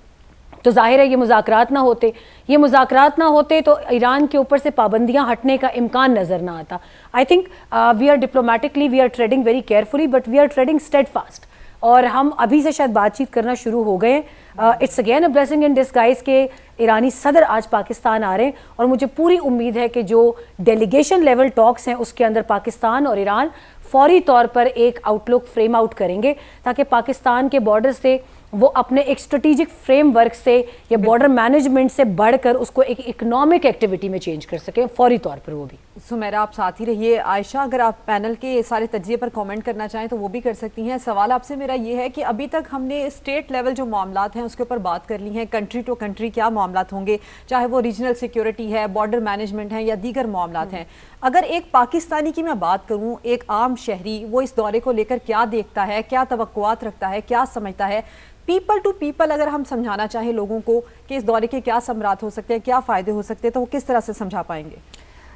[SPEAKER 2] तो जाहिर है ये मुज़ाकरात ना होते, ये मुज़ाकरात ना होते तो ईरान के ऊपर से पाबंदियां हटने का इम्कान नज़र ना आता। I think we are diplomatically we are treading very carefully but we are treading steadfast, और हम अभी से शायद बातचीत करना शुरू हो गए। It's again a blessing in disguise के ईरानी सदर आज पाकिस्तान आ रहे हैं, और मुझे पूरी उम्मीद है कि जो डेलीगेशन लेवल टॉक्स हैं उसके अंदर पाकिस्तान और ईरान फौरी तौर पर एक आउटलुक फ्रेम आउट करेंगे ताकि पाकिस्तान के बॉर्डर से वो अपने एक स्ट्रेटेजिक फ्रेमवर्क से या बॉर्डर मैनेजमेंट से बढ़कर उसको एक इकोनॉमिक एक्टिविटी में चेंज कर सकें फौरी तौर पर। वो भी
[SPEAKER 3] सुमेरा आप साथ ही रहिए। आयशा, अगर आप पैनल के सारे तज्जिए पर कमेंट करना चाहें तो वो भी कर सकती हैं। सवाल आपसे मेरा ये है कि अभी तक हमने स्टेट लेवल जो मामलात हैं उसके ऊपर बात कर ली हैं, कंट्री टू कंट्री क्या मामलात होंगे, चाहे वो रीजनल सिक्योरिटी है, बॉर्डर मैनेजमेंट है या दीगर मामलात हैं। अगर एक पाकिस्तानी की मैं बात करूँ, एक आम शहरी, वो इस दौरे को लेकर क्या देखता है, क्या तवक्कुआत रखता है, क्या समझता है, पीपल टू पीपल अगर हम समझाना चाहें लोगों को कि इस दौरे के क्या समरात हो सकते हैं, क्या फ़ायदे हो सकते हैं, तो वो किस तरह से समझा पाएंगे?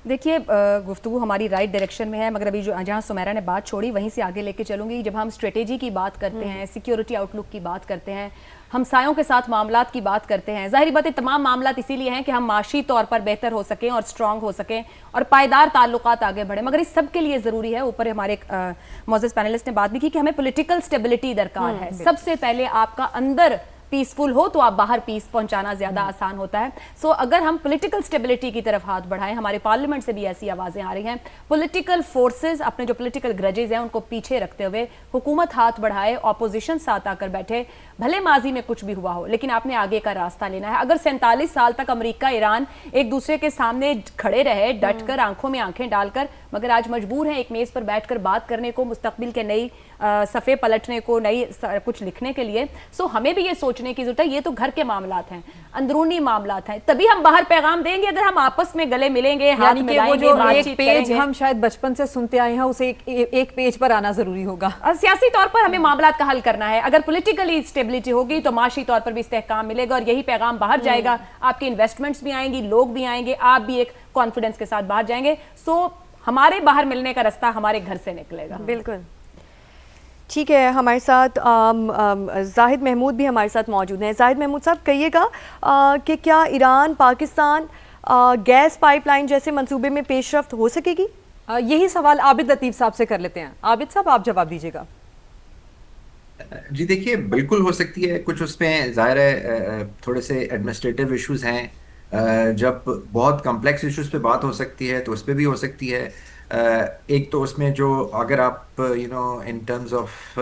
[SPEAKER 6] देखिए गुफ्तगू हमारी राइट डायरेक्शन में है, मगर अभी जो जहाँ सुमेरा ने बात छोड़ी वहीं से आगे लेके चलूँगी। जब हम स्ट्रेटेजी की बात करते हैं, सिक्योरिटी आउटलुक की बात करते हैं, हमसायों के साथ मामलात की बात करते हैं, ज़ाहिर बात है तमाम मामलात इसीलिए हैं कि हम माशी तौर पर बेहतर हो सकें और स्ट्रॉन्ग हो सकें और पायदार ताल्लुकात आगे बढ़े। मगर इस सब के लिए ज़रूरी है, ऊपर हमारे एक मौजूद पैनलिस्ट ने बात भी की कि हमें पॉलिटिकल स्टेबिलिटी दरकार है। सबसे पहले आपका अंदर पीसफुल हो तो आप बाहर पीस पहुंचाना ज़्यादा आसान होता है. सो अगर हम पॉलिटिकल स्टेबिलिटी की तरफ हाथ बढ़ाएं, हमारे पार्लियामेंट से भी ऐसी आवाज़ें आ रही हैं, पॉलिटिकल फोर्सेस अपने जो पॉलिटिकल ग्रजेज हैं उनको पीछे रखते हुए हुकूमत हाथ बढ़ाए, ऑपोजिशन साथ आकर बैठे, भले माजी में कुछ भी हुआ हो लेकिन आपने आगे का रास्ता लेना है. अगर 47 साल तक अमेरिका ईरान एक दूसरे के सामने खड़े रहे, डटकर, आंखों में आंखें डालकर, मगर आज मजबूर हैं एक मेज़ पर बैठकर बात करने को, मुस्तकबिल के नई सफ़े पलटने को, नई कुछ लिखने के लिए. सो हमें भी ये सोचने की ज़रूरत है, ये तो घर के मामलात हैं, अंदरूनी मामलात हैं, तभी हम बाहर पैगाम देंगे अगर हम आपस में गले मिलेंगे, हाथ
[SPEAKER 3] यानी कि वो
[SPEAKER 6] मिलाएंगे,
[SPEAKER 3] जो
[SPEAKER 6] बातचीत
[SPEAKER 3] एक पेज
[SPEAKER 6] करेंगे.
[SPEAKER 3] हम शायद बचपन से सुनते आए हैं उसे एक पेज पर आना जरूरी होगा.
[SPEAKER 6] सियासी तौर पर हमें मामलात का हल करना है. अगर पॉलिटिकली स्टेबिलिटी होगी तो माशी तौर पर भी इस्तेहकाम मिलेगा और यही पैगाम बाहर जाएगा. आपकी इन्वेस्टमेंट्स भी आएंगी, लोग भी आएंगे, आप भी एक कॉन्फिडेंस के साथ बाहर जाएंगे. सो हमारे बाहर मिलने का रास्ता हमारे घर से निकलेगा.
[SPEAKER 1] बिल्कुल ठीक है. हमारे साथ जाहिद महमूद भी हमारे साथ मौजूद हैं. जाहिद महमूद साहब, कहिएगा कि क्या ईरान पाकिस्तान गैस पाइपलाइन जैसे मंसूबे में पेशरफ्त हो सकेगी?
[SPEAKER 3] यही सवाल आबिद लतीफ़ साहब से कर लेते हैं. आबिद साहब, आप जवाब दीजिएगा.
[SPEAKER 7] जी देखिए, बिल्कुल हो सकती है. कुछ उसमें ज़ाहिर है थोड़े से एडमिनिस्ट्रेटिव इश्यूज हैं. जब बहुत कॉम्प्लेक्स इश्यूज पे बात हो सकती है तो उस पर भी हो सकती है. एक तो उसमें जो अगर आप इन टर्म्स ऑफ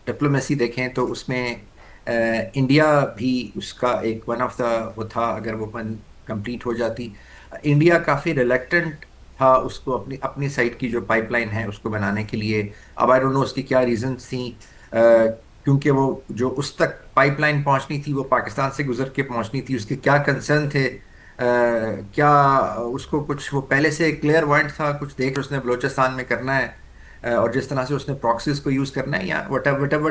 [SPEAKER 7] डिप्लोमेसी देखें तो उसमें इंडिया भी उसका एक वन ऑफ द वो था. अगर वो कंप्लीट हो जाती, इंडिया काफ़ी रिलेक्टेंट था उसको अपनी अपनी साइड की जो पाइपलाइन है उसको बनाने के लिए. अब आई डोंट नो उसकी क्या रीजंस थी, क्योंकि वो जो उस तक पाइपलाइन पहुंचनी थी वो पाकिस्तान से गुजर के पहुंचनी थी. उसके क्या कंसर्न थे, क्या उसको कुछ वो पहले से क्लियर पॉइंट था, कुछ देख उसने बलोचिस्तान में करना है और जिस तरह से उसने प्रॉक्सीज को यूज़ करना है, या what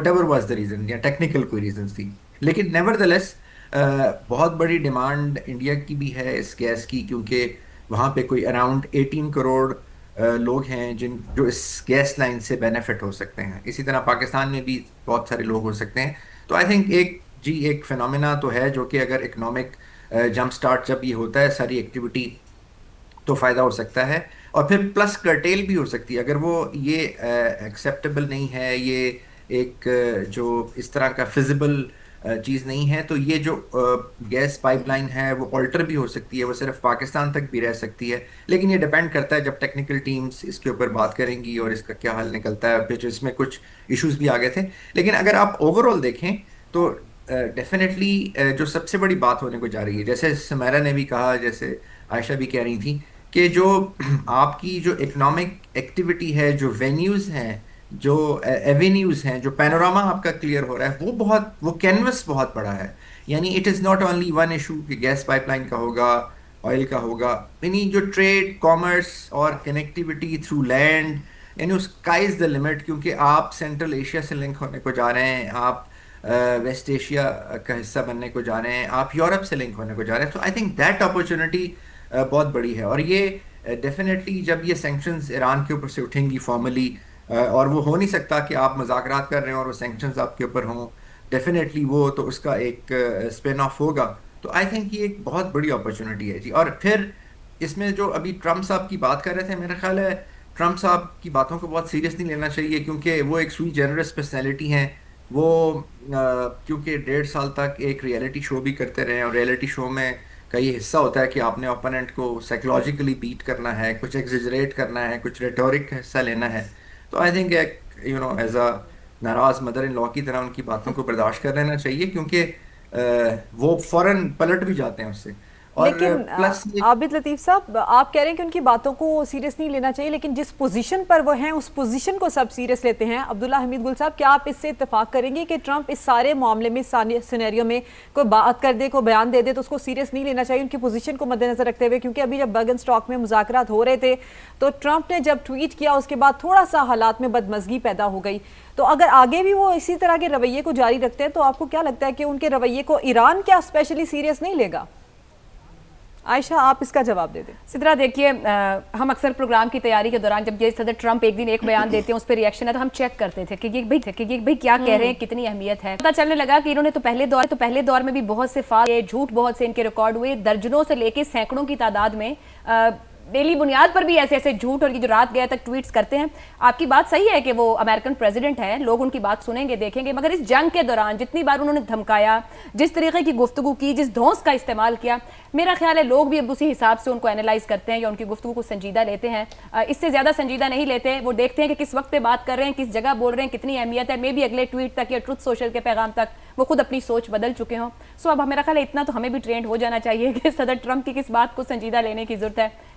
[SPEAKER 7] ever was the reason, या टेक्निकल कोई रीजन थी. लेकिन नेवरदलेस बहुत बड़ी डिमांड इंडिया की भी है इस गैस की, क्योंकि वहाँ पे कोई अराउंड 18 करोड़ लोग हैं जो इस गैस लाइन से बेनिफिट हो सकते हैं. इसी तरह पाकिस्तान में भी बहुत सारे लोग हो सकते हैं. तो आई थिंक एक फिनोमेना तो है जो कि अगर इकोनॉमिक जंप स्टार्ट जब ये होता है सारी एक्टिविटी तो फ़ायदा हो सकता है. और फिर प्लस कर्टेल भी हो सकती है अगर वो ये एक्सेप्टेबल नहीं है, ये एक जो इस तरह का फिजिबल चीज़ नहीं है, तो ये जो गैस पाइपलाइन है वो ऑल्टर भी हो सकती है, वो सिर्फ पाकिस्तान तक भी रह सकती है. लेकिन ये डिपेंड करता है जब टेक्निकल टीम्स इसके ऊपर बात करेंगी और इसका क्या हल निकलता है. फिर इसमें कुछ इश्यूज भी आ गए थे. लेकिन अगर आप ओवरऑल देखें तो डेफिनेटली जो सबसे बड़ी बात होने को जा रही है, जैसे सुमेरा ने भी कहा, जैसे आयशा भी कह रही थी, कि जो आपकी जो इकोनॉमिक एक्टिविटी है, जो वेन्यूज़ हैं, जो एवेन्यूज़ हैं, जो पैनोरामा आपका क्लियर हो रहा है, वो कैनवस बहुत बड़ा है. यानी it is not only one issue कि गैस पाइपलाइन का होगा, ऑयल का होगा. यानी जो ट्रेड, कॉमर्स और कनेक्टिविटी थ्रू लैंड, यानी स्काई इज़ द लिमिट. क्योंकि आप सेंट्रल एशिया से लिंक होने को जा रहे हैं, आप वेस्ट एशिया का हिस्सा बनने को जा रहे हैं, आप यूरोप से लिंक होने को जा रहे हैं. तो आई थिंक दैट अपॉर्चुनिटी बहुत बड़ी है. और ये डेफिनेटली जब ये सैंक्शंस ईरान के ऊपर से उठेंगी फॉर्मली, और वो हो नहीं सकता कि आप मुज़ाकरात कर रहे हैं और वो सैंक्शंस आपके ऊपर हों, डेफिनेटली वो तो उसका एक स्पिन ऑफ होगा. तो आई थिंक ये एक बहुत बड़ी अपॉर्चुनिटी है जी. और फिर इसमें जो अभी ट्रम्प साहब की बात कर रहे थे, मेरा ख्याल है ट्रम्प साहब की बातों को बहुत सीरियस नहीं लेना चाहिए, क्योंकि वो एक सुई जेनरस पर्सनैलिटी हैं. वो क्योंकि 1.5 साल तक एक रियलिटी शो भी करते रहे, और रियलिटी शो में का ये हिस्सा होता है कि आपने ओपोनेंट को साइकोलॉजिकली बीट करना है, कुछ एग्जेजरेट करना है, कुछ रेटोरिक का हिस्सा लेना है. तो आई थिंक एज अ नाराज मदर इन लॉ की तरह उनकी बातों को बर्दाश्त कर लेना चाहिए, क्योंकि वो फौरन पलट भी जाते हैं उससे. और
[SPEAKER 3] लेकिन
[SPEAKER 7] प्लस
[SPEAKER 3] आबिद लतीफ़ साहब, आप कह रहे हैं कि उनकी बातों को सीरियस नहीं लेना चाहिए, लेकिन जिस पोजीशन पर वो हैं उस पोजीशन को सब सीरियस लेते हैं. अब्दुल्ला हमीद गुल साहब, क्या आप इससे इत्तेफाक करेंगे कि ट्रंप इस सारे मामले में, सिनेरियो में कोई बात कर दे, कोई बयान दे दे, तो उसको सीरियस नहीं लेना चाहिए उनकी पोजीशन को मद्देनजर रखते हुए? क्योंकि अभी जब बर्गन स्टॉक में मुज़ाकरात हो रहे थे तो ट्रंप ने जब ट्वीट किया उसके बाद थोड़ा सा हालात में बदमज़गी पैदा हो गई. तो अगर आगे भी वो इसी तरह के रवैये को जारी रखते हैं तो आपको क्या लगता है कि उनके रवैये को ईरान क्या स्पेशली सीरियस नहीं लेगा? आयशा, आप इसका जवाब दे दें.
[SPEAKER 6] सिद्रा, देखिए, हम अक्सर प्रोग्राम की तैयारी के दौरान जब ये सदर ट्रंप एक दिन एक बयान देते हैं, उस पर रिएक्शन है, तो हम चेक करते थे कि ये भाई क्या कह रहे हैं, कितनी अहमियत है. पता चलने लगा कि इन्होंने तो पहले दौर में भी बहुत से झूठ बहुत से इनके रिकॉर्ड हुए, दर्जनों से लेके सैकड़ों की तादाद में डेली बुनियाद पर भी ऐसे ऐसे झूठ और ये जो रात गए तक ट्वीट्स करते हैं। आपकी बात सही है कि वो अमेरिकन प्रेसिडेंट हैं, लोग उनकी बात सुनेंगे देखेंगे, मगर इस जंग के दौरान जितनी बार उन्होंने धमकाया, जिस तरीके की गुफ्तगू की, जिस धौंस का इस्तेमाल किया, मेरा ख्याल है लोग भी अब उसी हिसाब से उनको एनालाइज करते हैं या उनकी गुफ्तगू को संजीदा लेते हैं। इससे ज़्यादा संजीदा नहीं लेते, वो देखते हैं कि किस वक्त पे बात कर रहे हैं, किस जगह बोल रहे हैं, कितनी अहमियत है, मे भी अगले ट्वीट तक या ट्रुथ सोशल के पैगाम तक वो खुद अपनी सोच बदल चुके हों। सो अब मेरा ख्याल है इतना तो हमें भी ट्रेंड हो जाना चाहिए कि सदर ट्रंप की किस बात को संजीदा लेने की ज़रूरत है।